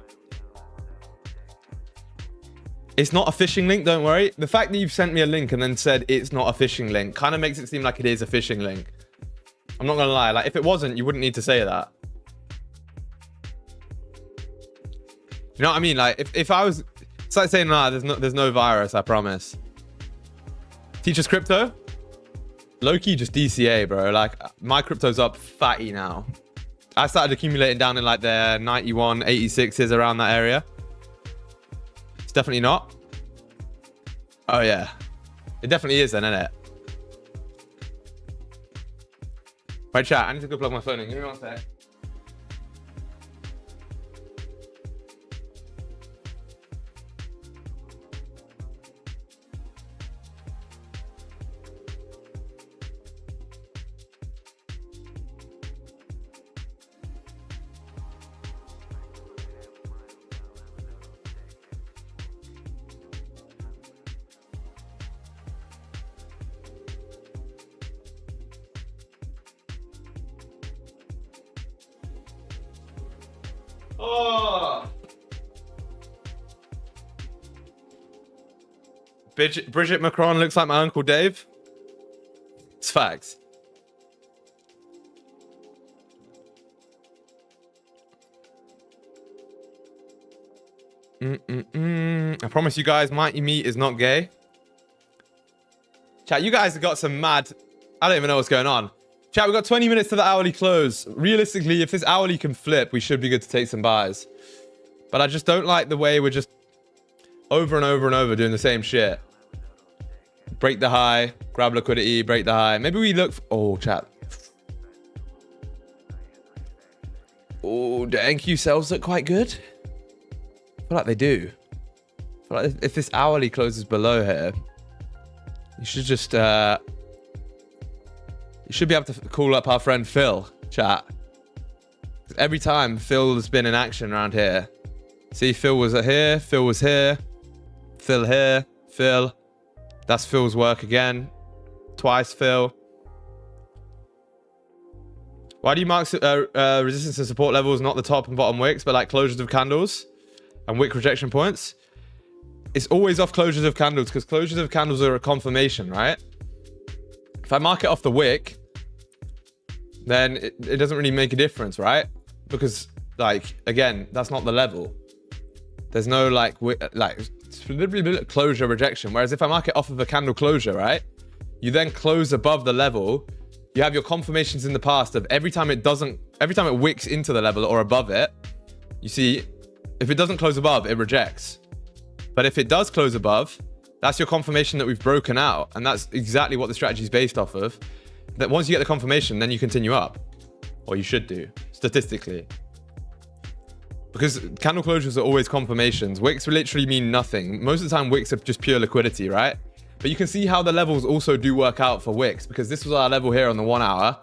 It's not a phishing link, don't worry. The fact that you've sent me a link and then said it's not a phishing link kind of makes it seem like it is a phishing link. I'm not gonna lie. Like, if it wasn't, you wouldn't need to say that. You know what I mean? Like, if I was... It's like saying, nah, there's no virus, I promise. Teach us crypto? Low-key just DCA, bro. Like, my crypto's up fatty now. I started accumulating down in like the 91, 86s around that area. It's definitely not. Oh, yeah. It definitely is then, isn't it? Right, chat. I need to go plug my phone in. Give me one sec. Oh. Bridget Macron looks like my Uncle Dave. It's facts. I promise you guys, Mighty Meat is not gay. Chat, you guys have got some mad... I don't even know what's going on. Chat, we've got 20 minutes to the hourly close. Realistically, if this hourly can flip, we should be good to take some buys. But I just don't like the way we're just over and over and over doing the same shit. Break the high, grab liquidity, break the high. Maybe we look... Oh, chat. Oh, the NQ sales look quite good. I feel like they do. I feel like if this hourly closes below here, you should just... You should be able to call up our friend Phil, chat. Every time Phil's been in action around here, See, Phil was here. Phil was here. Phil here. Phil. That's Phil's work again. Twice Phil. Why do you mark resistance and support levels, not the top and bottom wicks, but like closures of candles and wick rejection points? It's always off closures of candles because closures of candles are a confirmation, right? If I mark it off the wick, then it doesn't really make a difference, right? Because, like, again, that's not the level. There's no, like closure rejection. Whereas if I mark it off of a candle closure, right? You then close above the level. You have your confirmations in the past of every time it wicks into the level or above it, you see, if it doesn't close above, it rejects. But if it does close above, that's your confirmation that we've broken out. And that's exactly what the strategy is based off of. That once you get the confirmation, then you continue up. Or you should do, statistically. Because candle closures are always confirmations. Wicks literally mean nothing. Most of the time, wicks are just pure liquidity, right? But you can see how the levels also do work out for wicks, because this was our level here on the 1 hour.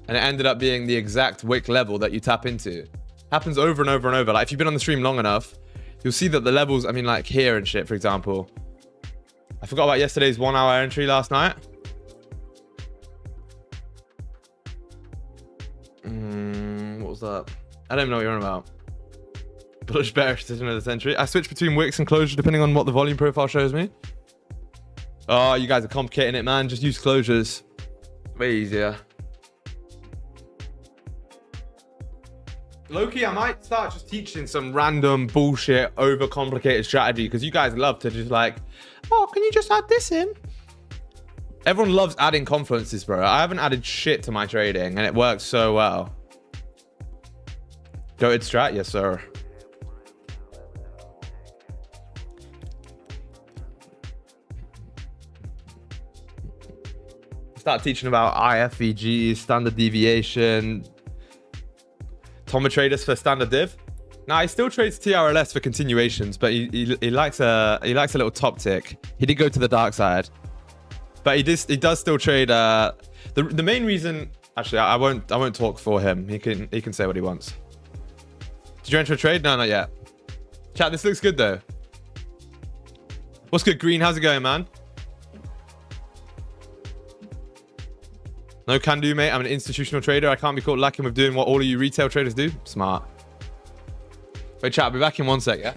And it ended up being the exact wick level that you tap into. Happens over and over and over. Like if you've been on the stream long enough, you'll see that the levels, I mean like here and shit, for example. I forgot about yesterday's 1 hour entry last night. What was that? I don't even know what you're on about. Bullish bearish decision of the century. I switch between wicks and closure depending on what the volume profile shows me. Oh, you guys are complicating it, man. Just use closures. Way easier. Low-key, I might start just teaching some random bullshit, overcomplicated strategy because you guys love to just like, oh, can you just add this in? Everyone loves adding confluences, bro. I haven't added shit to my trading and it works so well. Goated strat? Yes, sir. Start teaching about IFVG, standard deviation, Tomatraders for standard div. Now he still trades TRLS for continuations, but he likes a little top tick. He did go to the dark side, but he does still trade. The main reason, actually, I won't talk for him. He can say what he wants. Did you enter a trade? No, not yet. Chat, this looks good though. What's good, Green? How's it going, man? No can do, mate. I'm an institutional trader. I can't be caught lacking with doing what all of you retail traders do. Smart. Wait, chat. I'll be back in 1 sec, yeah?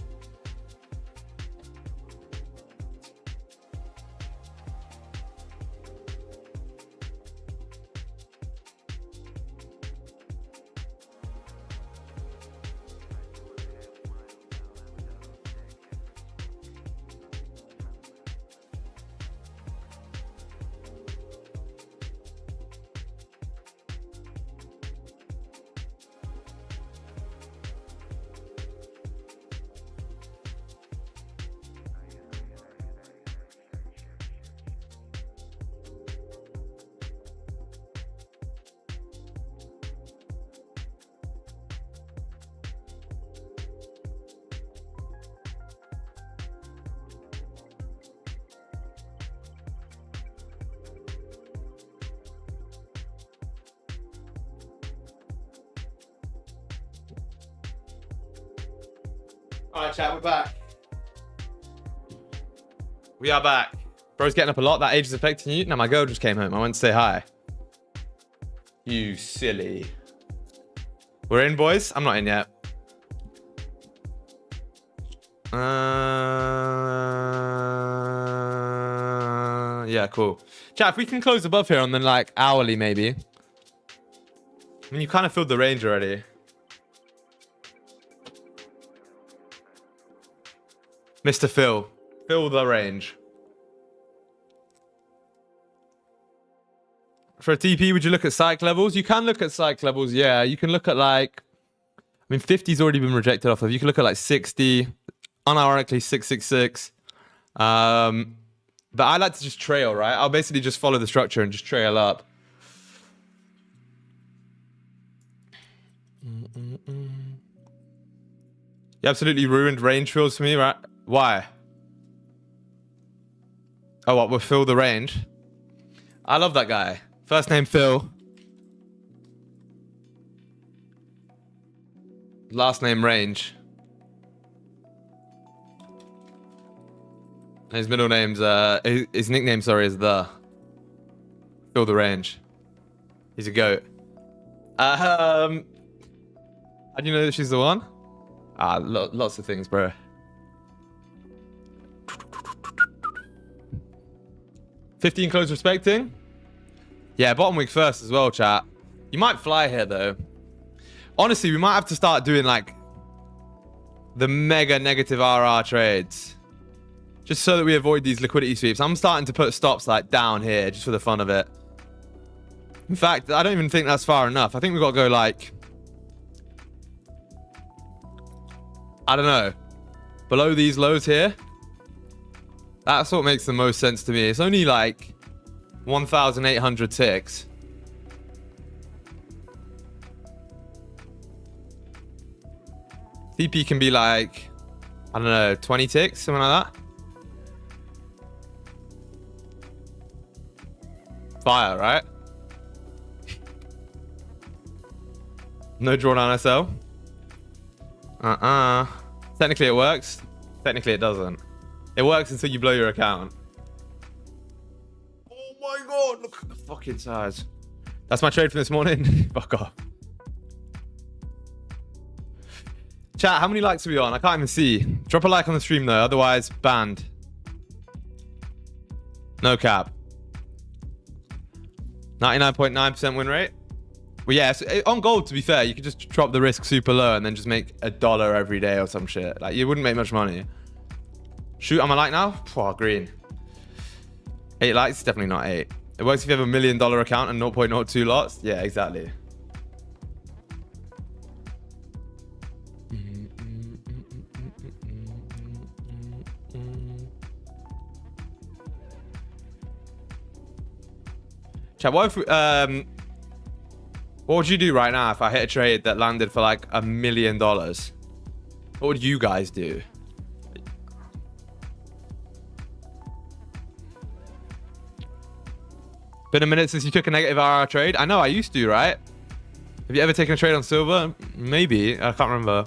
Alright, chat, we're back. We are back. Bro's getting up a lot. That age is affecting you. Now my girl just came home. I went to say hi. You silly. We're in, boys? I'm not in yet. Yeah, cool. Chat, if we can close above here on then like hourly maybe. I mean, you kind of filled the range already. Mr. Phil, fill the range. For a TP, would you look at psych levels? You can look at psych levels, yeah. You can look at like, I mean, 50's already been rejected off of. You can look at like 60, unironically 666. But I like to just trail, right? I'll basically just follow the structure and just trail up. You absolutely ruined range fills for me, right? Why? Oh, what? We'll fill the range. I love that guy. First name Phil. Last name Range. His middle name's his nickname, sorry, is the Fill the Range. He's a goat. How do you know that she's the one? Lots of things, bro. $15 close respecting. Yeah, bottom week first as well, chat. You might fly here though. Honestly, we might have to start doing like the mega negative RR trades, just so that we avoid these liquidity sweeps. I'm starting to put stops like down here just for the fun of it. In fact, I don't even think that's far enough. I think we've got to go like, I don't know, below these lows here. That's what makes the most sense to me. It's only like 1,800 ticks. TP can be like, I don't know, 20 ticks, something like that. Fire, right? No drawdown SL. Technically it works. Technically it doesn't. It works until you blow your account. Oh my god, look at the fucking size. That's my trade for this morning. Fuck off. Chat, how many likes are we on? I can't even see. Drop a like on the stream though, otherwise banned. No cap. 99.9% win rate. Well, yeah, so on gold, to be fair, you could just drop the risk super low and then just make $1 every day or some shit. Like, you wouldn't make much money. Shoot, am I like now? Oh, green. 8 likes, definitely not 8. It works if you have $1 million account and 0.02 lots. Yeah, exactly. Chat, what if what would you do right now if I hit a trade that landed for like $1 million? What would you guys do? Been a minute since you took a negative RR trade. I know, I used to, right? Have you ever taken a trade on silver? Maybe. I can't remember.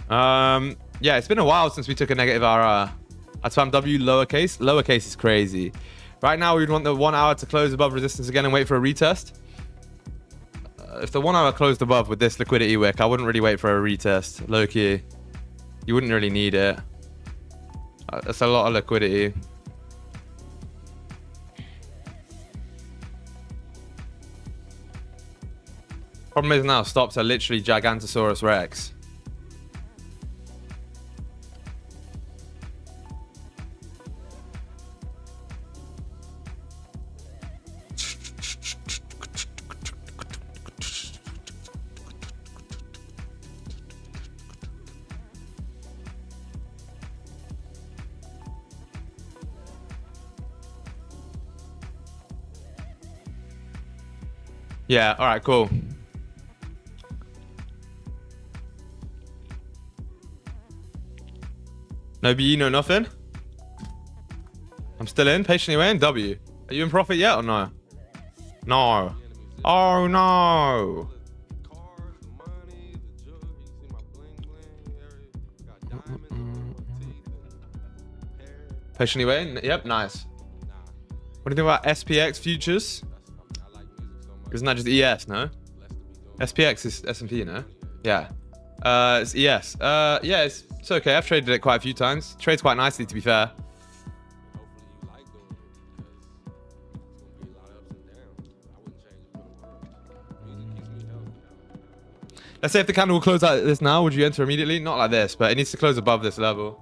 Yeah, it's been a while since we took a negative RR. I spam W lowercase. Lowercase is crazy. Right now, we'd want the 1 hour to close above resistance again and wait for a retest. If the 1 hour closed above with this liquidity wick, I wouldn't really wait for a retest. Low key. You wouldn't really need it. That's a lot of liquidity. Problem is now, stops are literally Gigantosaurus Rex. Yeah, all right, cool. No BE, no nothing. I'm still in, patiently waiting. W. Are you in profit yet or no? No. Oh no. Patiently waiting. Yep, nice. What do you think about SPX futures? Isn't that just ES, no? SPX is S&P, no? Yeah. It's ES. Yeah, it's okay. I've traded it quite a few times. Trades quite nicely, to be fair. Let's say if the candle will close like this now, would you enter immediately? Not like this, but it needs to close above this level.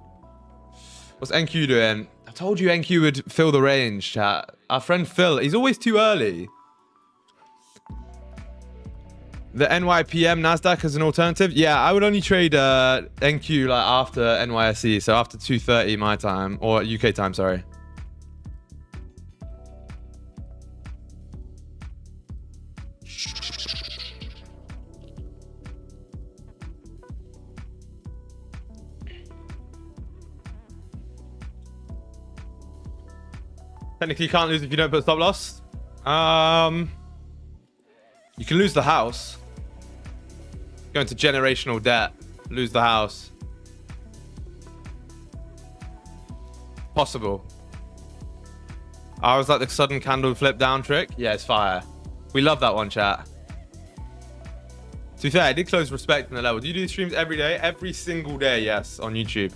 What's NQ doing? I told you NQ would fill the range, chat. Our friend Phil, he's always too early. The NYPM Nasdaq as an alternative? Yeah, I would only trade NQ like after NYSE, so after 2:30 my time, or UK time, sorry. Technically, you can't lose if you don't put stop loss. You can lose the house. Go into generational debt. Lose the house. Possible. I was like the sudden candle flip down trick. Yeah, it's fire. We love that one, chat. To be fair, I did close respect in the level. Do you do streams every day? Every single day, yes, on YouTube.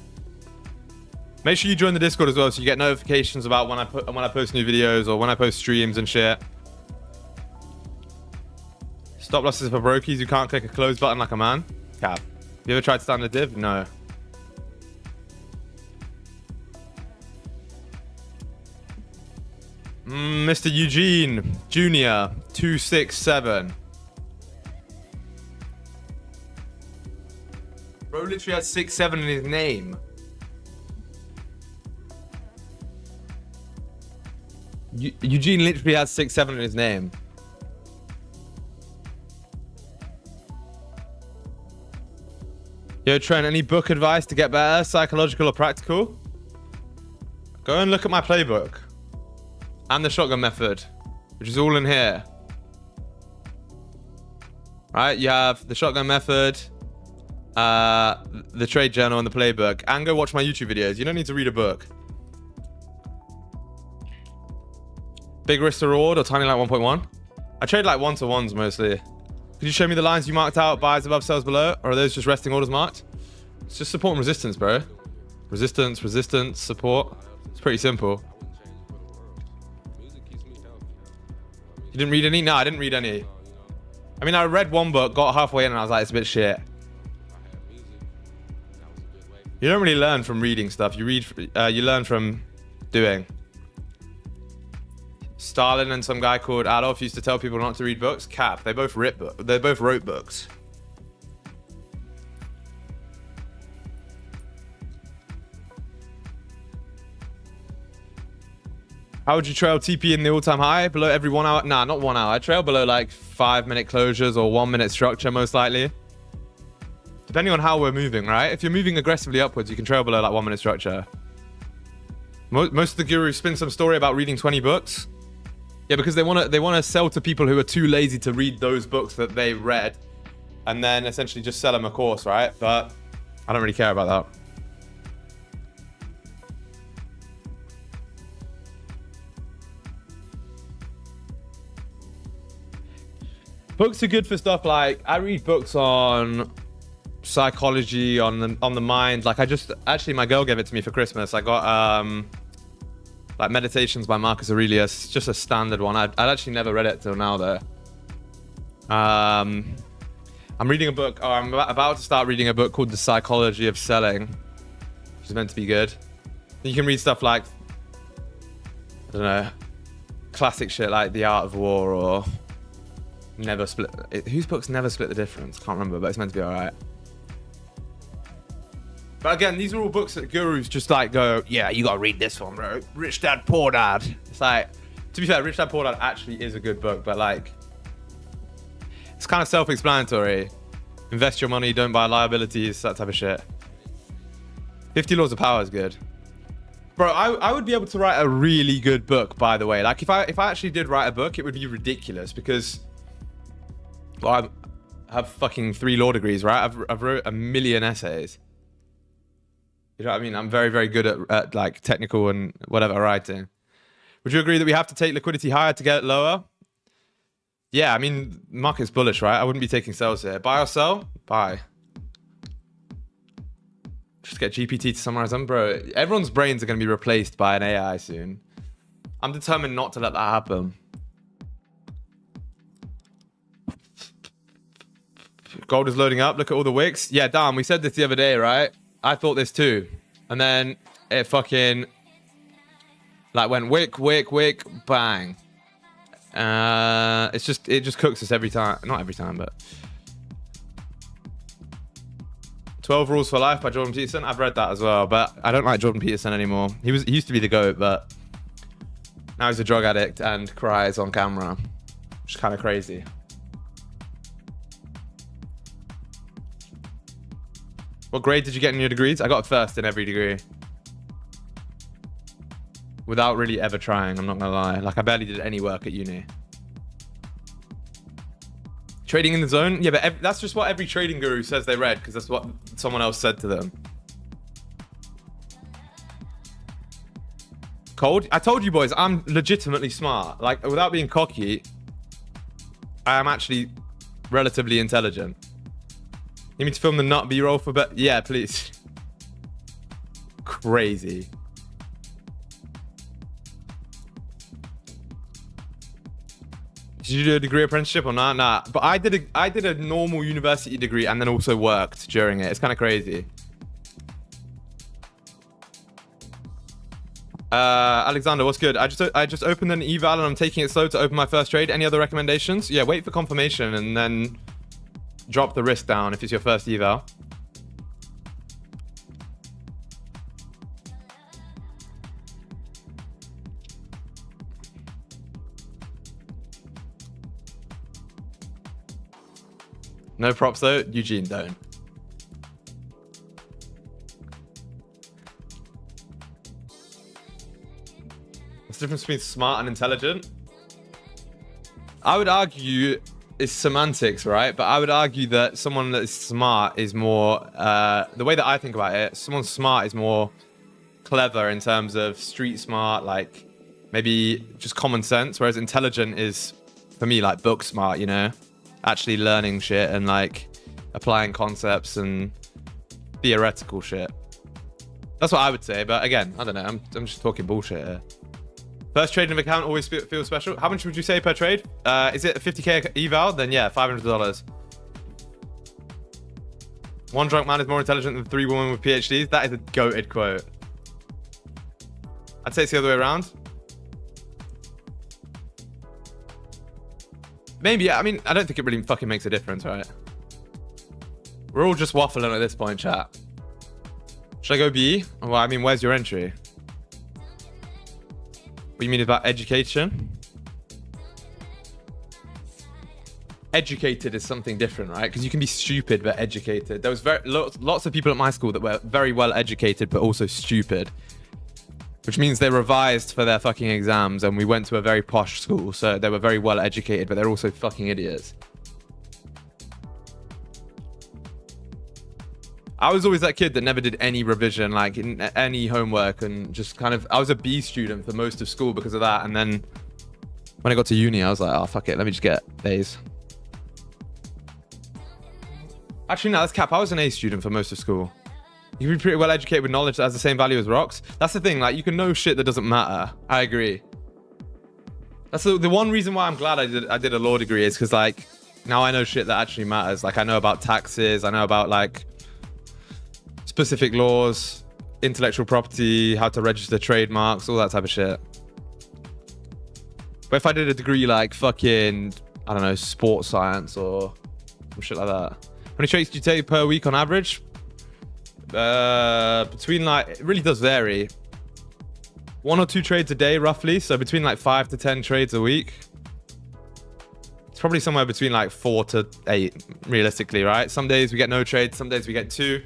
Make sure you join the Discord as well, so you get notifications about when I post new videos or when I post streams and shit. Stop losses for brokies. You can't click a close button like a man. Cap. You ever tried to stand a div? No. Mr. Eugene Jr. 267. Bro literally has 6-7 in his name. Eugene literally has 6-7 in his name. Yo, Trent, any book advice to get better, psychological or practical? Go and look at my playbook. And the shotgun method, which is all in here. Right, you have the shotgun method, the trade journal and the playbook. And go watch my YouTube videos. You don't need to read a book. Big risk to reward or tiny like 1.1? I trade like 1-to-1s mostly. Could you show me the lines you marked out, buys above, sells below? Or are those just resting orders marked? It's just support and resistance, bro. Resistance, resistance, support. It's pretty simple. You didn't read any? No, I didn't read any. I mean, I read one book, got halfway in, and I was like, it's a bit shit. You don't really learn from reading stuff. You learn from doing. Stalin and some guy called Adolf used to tell people not to read books. Cap. They both wrote books. How would you trail TP in the all-time high? Below every 1 hour? Nah, not 1 hour. I trail below like 5-minute closures or 1-minute structure most likely. Depending on how we're moving, right? If you're moving aggressively upwards, you can trail below like 1-minute structure. Most of the gurus spin some story about reading 20 books. Yeah, because they want to sell to people who are too lazy to read those books that they read, and then essentially just sell them a course, right? But I don't really care about that. Books are good for stuff like, I read books on psychology, on the mind. Like actually my girl gave it to me for Christmas. I got like Meditations by Marcus Aurelius, just a standard one. I'd actually never read it till now though. I'm reading a book, I'm about to start reading a book called The Psychology of Selling, which is meant to be good. You can read stuff like, I don't know, classic shit like The Art of War or whose book's Never Split the Difference? Can't remember, but it's meant to be alright. But again, these are all books that gurus just like go, yeah, you gotta read this one, bro. Rich Dad, Poor Dad. It's like, to be fair, Rich Dad, Poor Dad actually is a good book, but like, it's kind of self-explanatory. Invest your money, don't buy liabilities, that type of shit. 50 Laws of Power is good. Bro, I would be able to write a really good book, by the way. Like, if I actually did write a book, it would be ridiculous because, well, I have fucking 3 law degrees, right? I've wrote 1 million essays. You know what I mean? I'm very, very good at like technical and whatever writing. Would you agree that we have to take liquidity higher to get it lower? Yeah, I mean, market's bullish, right? I wouldn't be taking sells here. Buy or sell? Buy. Just get GPT to summarize them, bro. Everyone's brains are going to be replaced by an AI soon. I'm determined not to let that happen. Gold is loading up. Look at all the wicks. Yeah, damn, we said this the other day, right? I thought this too. And then it fucking like went wick, bang. It just cooks us every time. Not every time, but 12 Rules for Life by Jordan Peterson. I've read that as well, but I don't like Jordan Peterson anymore. He used to be the GOAT, but now he's a drug addict and cries on camera, which is kind of crazy. What grade did you get in your degrees? I got first in every degree. Without really ever trying, I'm not gonna lie. Like, I barely did any work at uni. Trading in the zone? Yeah, but that's just what every trading guru says they read, because that's what someone else said to them. cold. I told you boys, I'm legitimately smart. Like, without being cocky, I am actually relatively intelligent. You need me to film the nut B-roll for bet? Yeah, please. Crazy. Did you do a degree apprenticeship or not? Nah. But I did a normal university degree and then also worked during it. It's kind of crazy. Alexander, what's good? I just opened an eval and I'm taking it slow to open my first trade. Any other recommendations? Yeah, wait for confirmation and then drop the risk down if it's your first eval. No props though. Eugene, don't. What's the difference between smart and intelligent? I would argue it's semantics, right? But I would argue that someone that is smart is more, the way that I think about it, someone smart is more clever in terms of street smart, like maybe just common sense, whereas intelligent is, for me, like book smart, you know? Actually learning shit and like applying concepts and theoretical shit. That's what I would say, but again, I don't know. I'm just talking bullshit here. First trading account always feels special. How much would you say per trade? Is it a 50k eval? Then yeah, $500. One drunk man is more intelligent than 3 women with PhDs. That is a goated quote. I'd say it's the other way around. Maybe, I mean, I don't think it really fucking makes a difference, right? We're all just waffling at this point, chat. Should I go B? Well, I mean, where's your entry? What do you mean about education? Educated is something different, right? Because you can be stupid but educated. There was lots of people at my school that were very well educated but also stupid. Which means they revised for their fucking exams and we went to a very posh school. So they were very well educated, but they're also fucking idiots. I was always that kid that never did any revision, like any homework, and just kind of, I was a B student for most of school because of that. And then when I got to uni, I was like, oh, fuck it. Let me just get A's. Actually, no, that's cap. I was an A student for most of school. You can be pretty well educated with knowledge that has the same value as rocks. That's the thing, like you can know shit that doesn't matter. I agree. That's the one reason why I'm glad I did a law degree is because like now I know shit that actually matters. Like I know about taxes, I know about like specific laws, intellectual property, how to register trademarks, all that type of shit. But if I did a degree like fucking, I don't know, sports science or some shit like that. How many trades do you take per week on average? Between like, it really does vary. 1 or 2 trades a day roughly, so between like 5 to 10 trades a week. It's probably somewhere between like 4 to 8 realistically, right? Some days we get no trades, some days we get 2.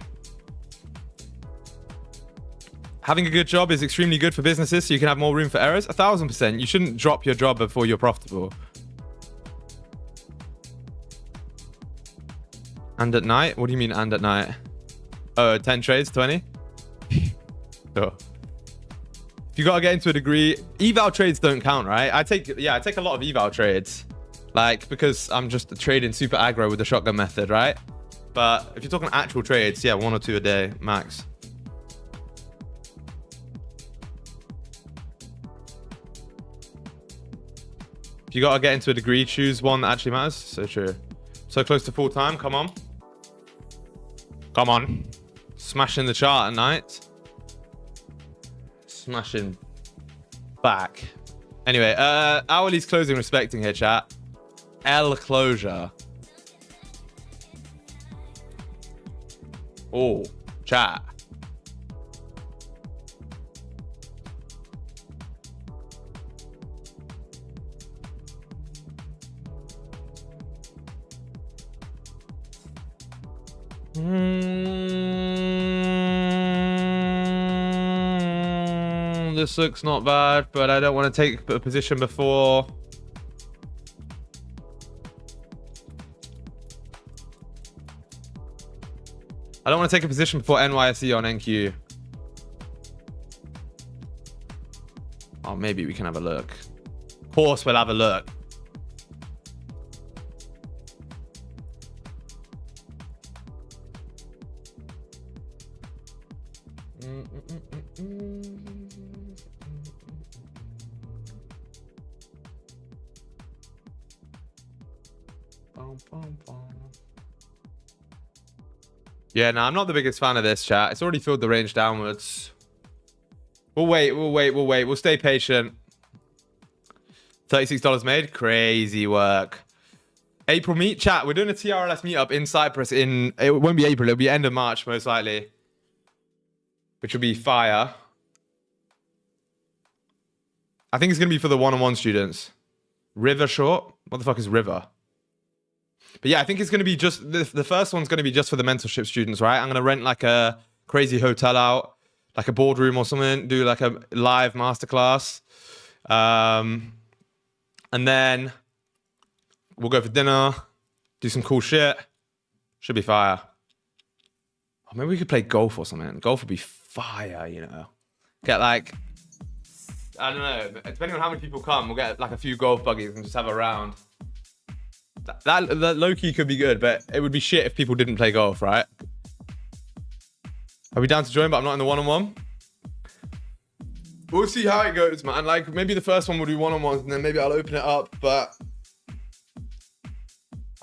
Having a good job is extremely good for businesses so you can have more room for errors. 1000%. You shouldn't drop your job before you're profitable. And at night? What do you mean and at night? Oh, 10 trades, 20? Sure. If you gotta get into a degree, eval trades don't count, right? I take a lot of eval trades. Like, because I'm just trading super aggro with the shotgun method, right? But if you're talking actual trades, yeah, 1 or 2 a day, max. If you gotta get into a degree, choose one that actually matters. So true. So close to full time, come on. Come on. Smashing the chart at night. Smashing back. Anyway, hourly's closing respecting here, chat. L closure. Oh, chat. This looks not bad, but I don't want to take a position before. I don't want to take a position before NYSE on NQ. Oh, maybe we can have a look. Of course, we'll have a look. Yeah, no, I'm not the biggest fan of this, chat. It's already filled the range downwards. We'll wait. We'll stay patient. $36 made. Crazy work. April meet, chat. We're doing a TRLS meetup in Cyprus it won't be April. It'll be end of March, most likely. Which will be fire. I think it's going to be for the one-on-one students. River short? What the fuck is River? But yeah, I think it's going to be just... The first one's going to be just for the mentorship students, right? I'm going to rent like a crazy hotel out, like a boardroom or something, do like a live masterclass. And then we'll go for dinner, do some cool shit. Should be fire. Oh, maybe we could play golf or something. Golf would be fire, you know. Get like... I don't know. Depending on how many people come, we'll get like a few golf buggies and just have a round. That low-key could be good, but it would be shit if people didn't play golf, right? Are we down to join, but I'm not in the one-on-one? We'll see how it goes, man. Like, maybe the first one will do one-on-ones, and then maybe I'll open it up, but...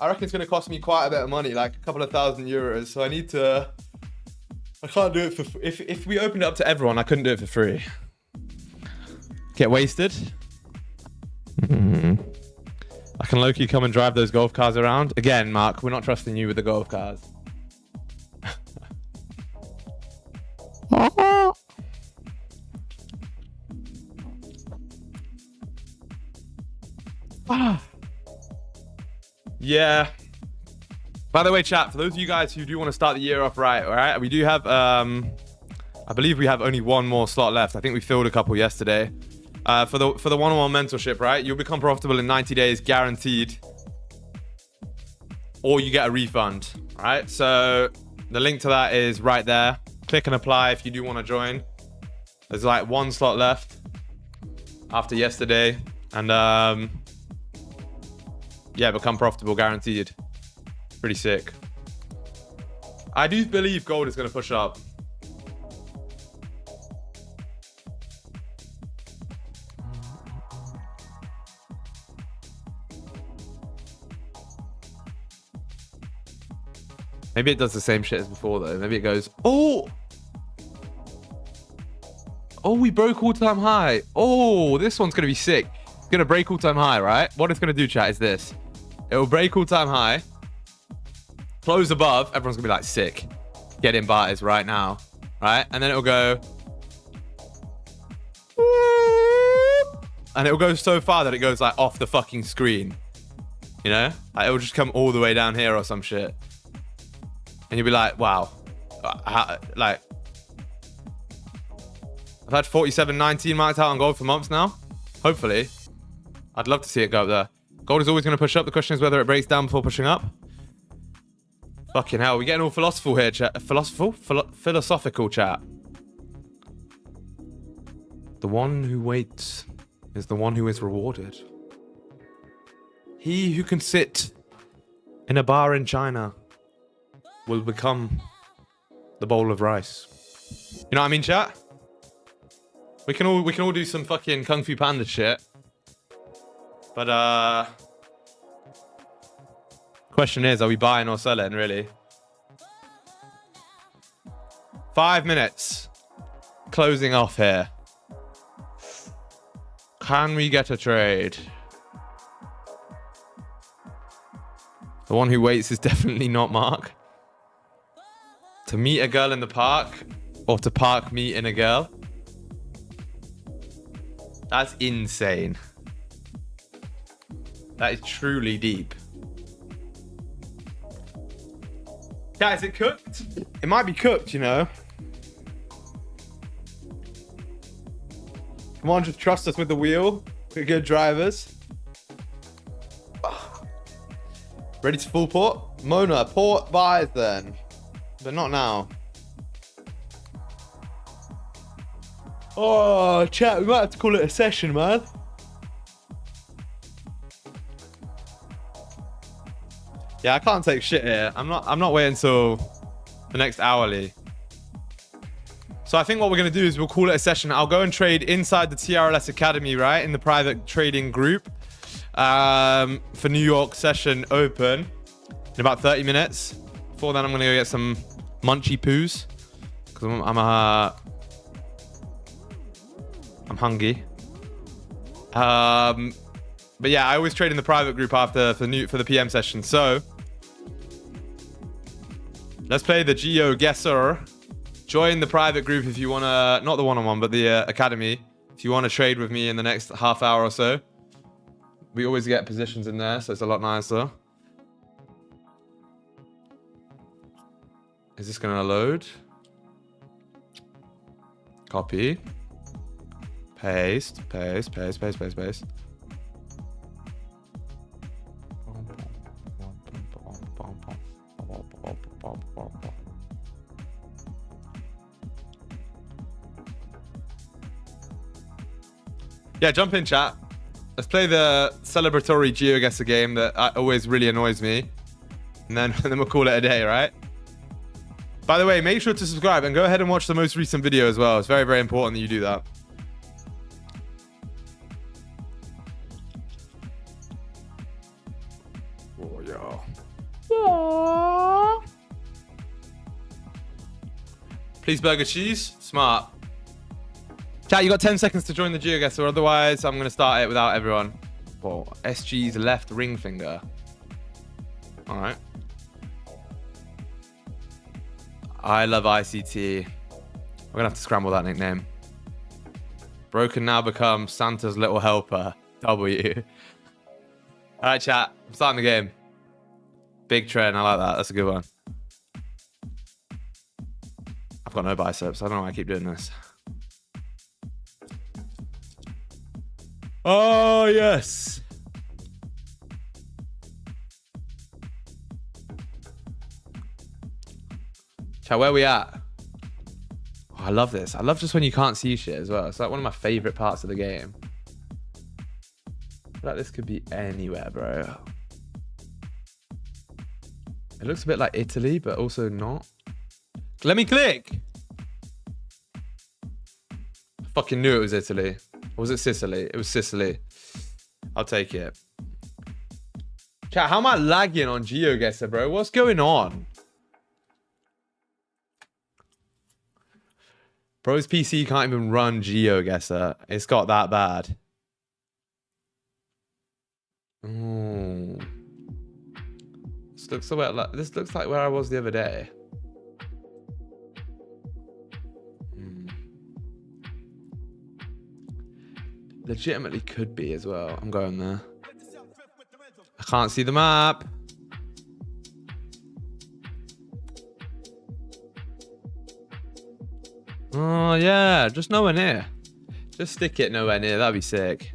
I reckon it's going to cost me quite a bit of money, like a couple of €1,000. So I need to... I can't do it for... If we opened it up to everyone, I couldn't do it for free. Get wasted? I can low-key come and drive those golf cars around. Again, Mark, we're not trusting you with the golf cars. Yeah. By the way, chat, for those of you guys who do want to start the year off right, all right? We do have, I believe we have only one more slot left. I think we filled a couple yesterday. For the one-on-one mentorship, right? You'll become profitable in 90 days, guaranteed. Or you get a refund, all right? So the link to that is right there. Click and apply if you do want to join. There's like one slot left after yesterday. And yeah, become profitable, guaranteed. Pretty sick. I do believe gold is going to push up. Maybe it does the same shit as before, though. Maybe it goes, oh! Oh, we broke all-time high. Oh, this one's going to be sick. It's going to break all-time high, right? What it's going to do, chat, is this. It will break all-time high. Close above. Everyone's going to be like, sick. Get in buys right now. Right? And then it'll go... And it'll go so far that it goes, like, off the fucking screen. You know? Like, it'll just come all the way down here or some shit. And you'll be like, wow. Like, I've had 47.19 marked out on gold for months now. Hopefully. I'd love to see it go up there. Gold is always going to push up. The question is whether it breaks down before pushing up. Fucking hell. We're getting all philosophical here, chat. Philosophical chat. The one who waits is the one who is rewarded. He who can sit in a bar in China will become the bowl of rice. You know what I mean, chat? We can all do some fucking Kung Fu Panda shit. But question is, are we buying or selling, really? 5 minutes. Closing off here. Can we get a trade? The one who waits is definitely not Mark. To meet a girl in the park or to park me in a girl? That's insane. That is truly deep. Yeah, is it cooked? It might be cooked, you know. Come on, just trust us with the wheel. We're good drivers. Ready to full port? Mona, port buys then. But not now. Oh, chat, we might have to call it a session, man. Yeah, I can't take shit here. I'm not waiting until the next hourly. So I think what we're gonna do is we'll call it a session. I'll go and trade inside the TRLS Academy, right? In the private trading group. For New York session open in about 30 minutes. Before then, I'm gonna go get some munchy poos. Because I'm hungry. But yeah, I always trade in the private group after for the PM session. So let's play the Geo Guesser. Join the private group if you wanna, not the one-on-one, but the academy. If you wanna trade with me in the next half hour or so. We always get positions in there, so it's a lot nicer. Is this gonna load? Copy. Paste, paste, paste, paste, paste, paste. Yeah, jump in, chat. Let's play the celebratory GeoGuessr game that always really annoys me. And then we'll call it a day, right? By the way, make sure to subscribe and go ahead and watch the most recent video as well. It's very, very important that you do that. Oh, yo. Aww. Please, burger cheese. Smart. Chat, you got 10 seconds to join the GeoGuessr, otherwise I'm going to start it without everyone. Whoa, SG's left ring finger. All right. I love ICT. We're going to have to scramble that nickname. Broken now becomes Santa's little helper. W. All right, chat. I'm starting the game. Big trend. I like that. That's a good one. I've got no biceps. I don't know why I keep doing this. Oh, yes. Chat, where are we at? Oh, I love this. I love just when you can't see shit as well. It's like one of my favorite parts of the game. I feel like this could be anywhere, bro. It looks a bit like Italy, but also not. Let me click. I fucking knew it was Italy. Or was it Sicily? It was Sicily. I'll take it. Chat, how am I lagging on GeoGuessr, bro? What's going on? Bro's PC can't even run GeoGuessr. It's got that bad. Oh. This looks like where I was the other day. Legitimately could be as well. I'm going there. I can't see the map. Oh yeah, just nowhere near. Just stick it nowhere near. That'd be sick.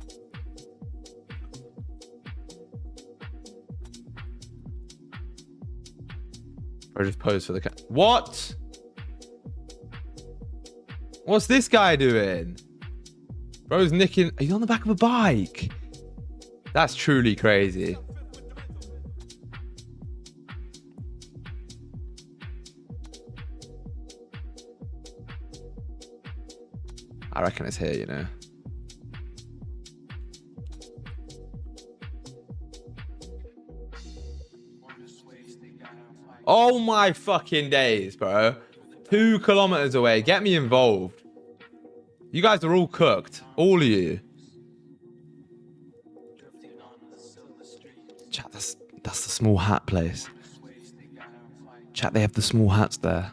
Or just pose for the what? What's this guy doing? Bro's nicking. He's on the back of a bike. That's truly crazy. I reckon it's here, you know. Oh my fucking days, bro. 2 kilometers away. Get me involved. You guys are all cooked. All of you. Chat, that's the small hat place. Chat, they have the small hats there.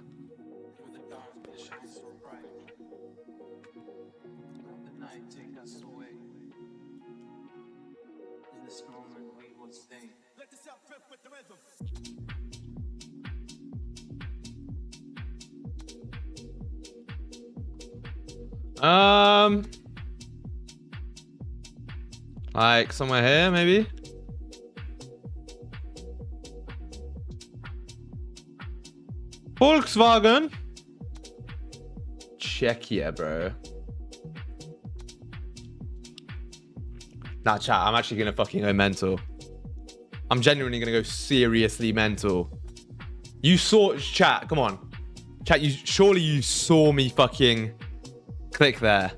Like somewhere here, maybe. Volkswagen. Czechia, bro. Nah, chat, I'm actually gonna fucking go mental. I'm genuinely gonna go seriously mental. You saw, chat, come on. Chat, surely you saw me fucking click there.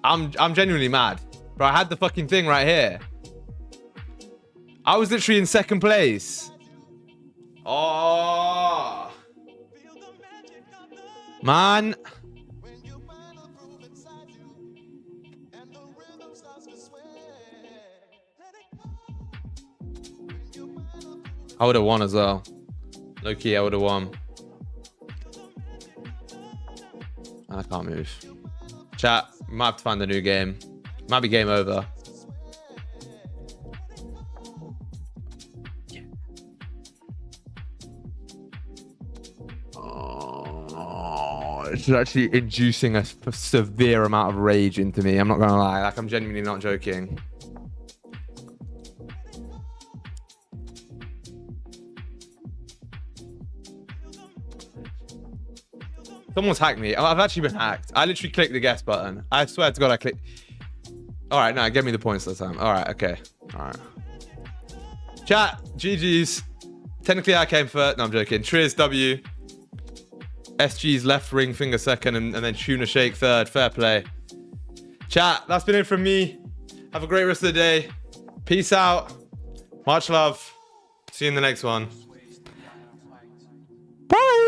I'm genuinely mad. Bro, I had the fucking thing right here. I was literally in second place. Oh. Man. I would have won as well. Low key, I would have won. I can't move. Chat, might have to find a new game. Might be game over. Oh, it's actually inducing a severe amount of rage into me. I'm not gonna lie. Like, I'm genuinely not joking. Someone's hacked me. I've actually been hacked. I literally clicked the guess button. I swear to God, I clicked. All right, no, give me the points this time. All right, okay. All right. Chat, GG's. Technically, I came first. No, I'm joking. Triz, W. SG's left ring finger second, and then Tuna Shake third. Fair play. Chat, that's been it from me. Have a great rest of the day. Peace out. Much love. See you in the next one. Bye.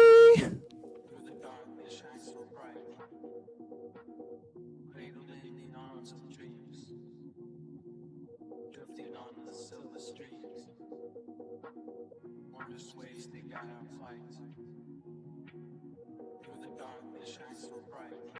Ways they got our flights. Through the dark that shines so bright.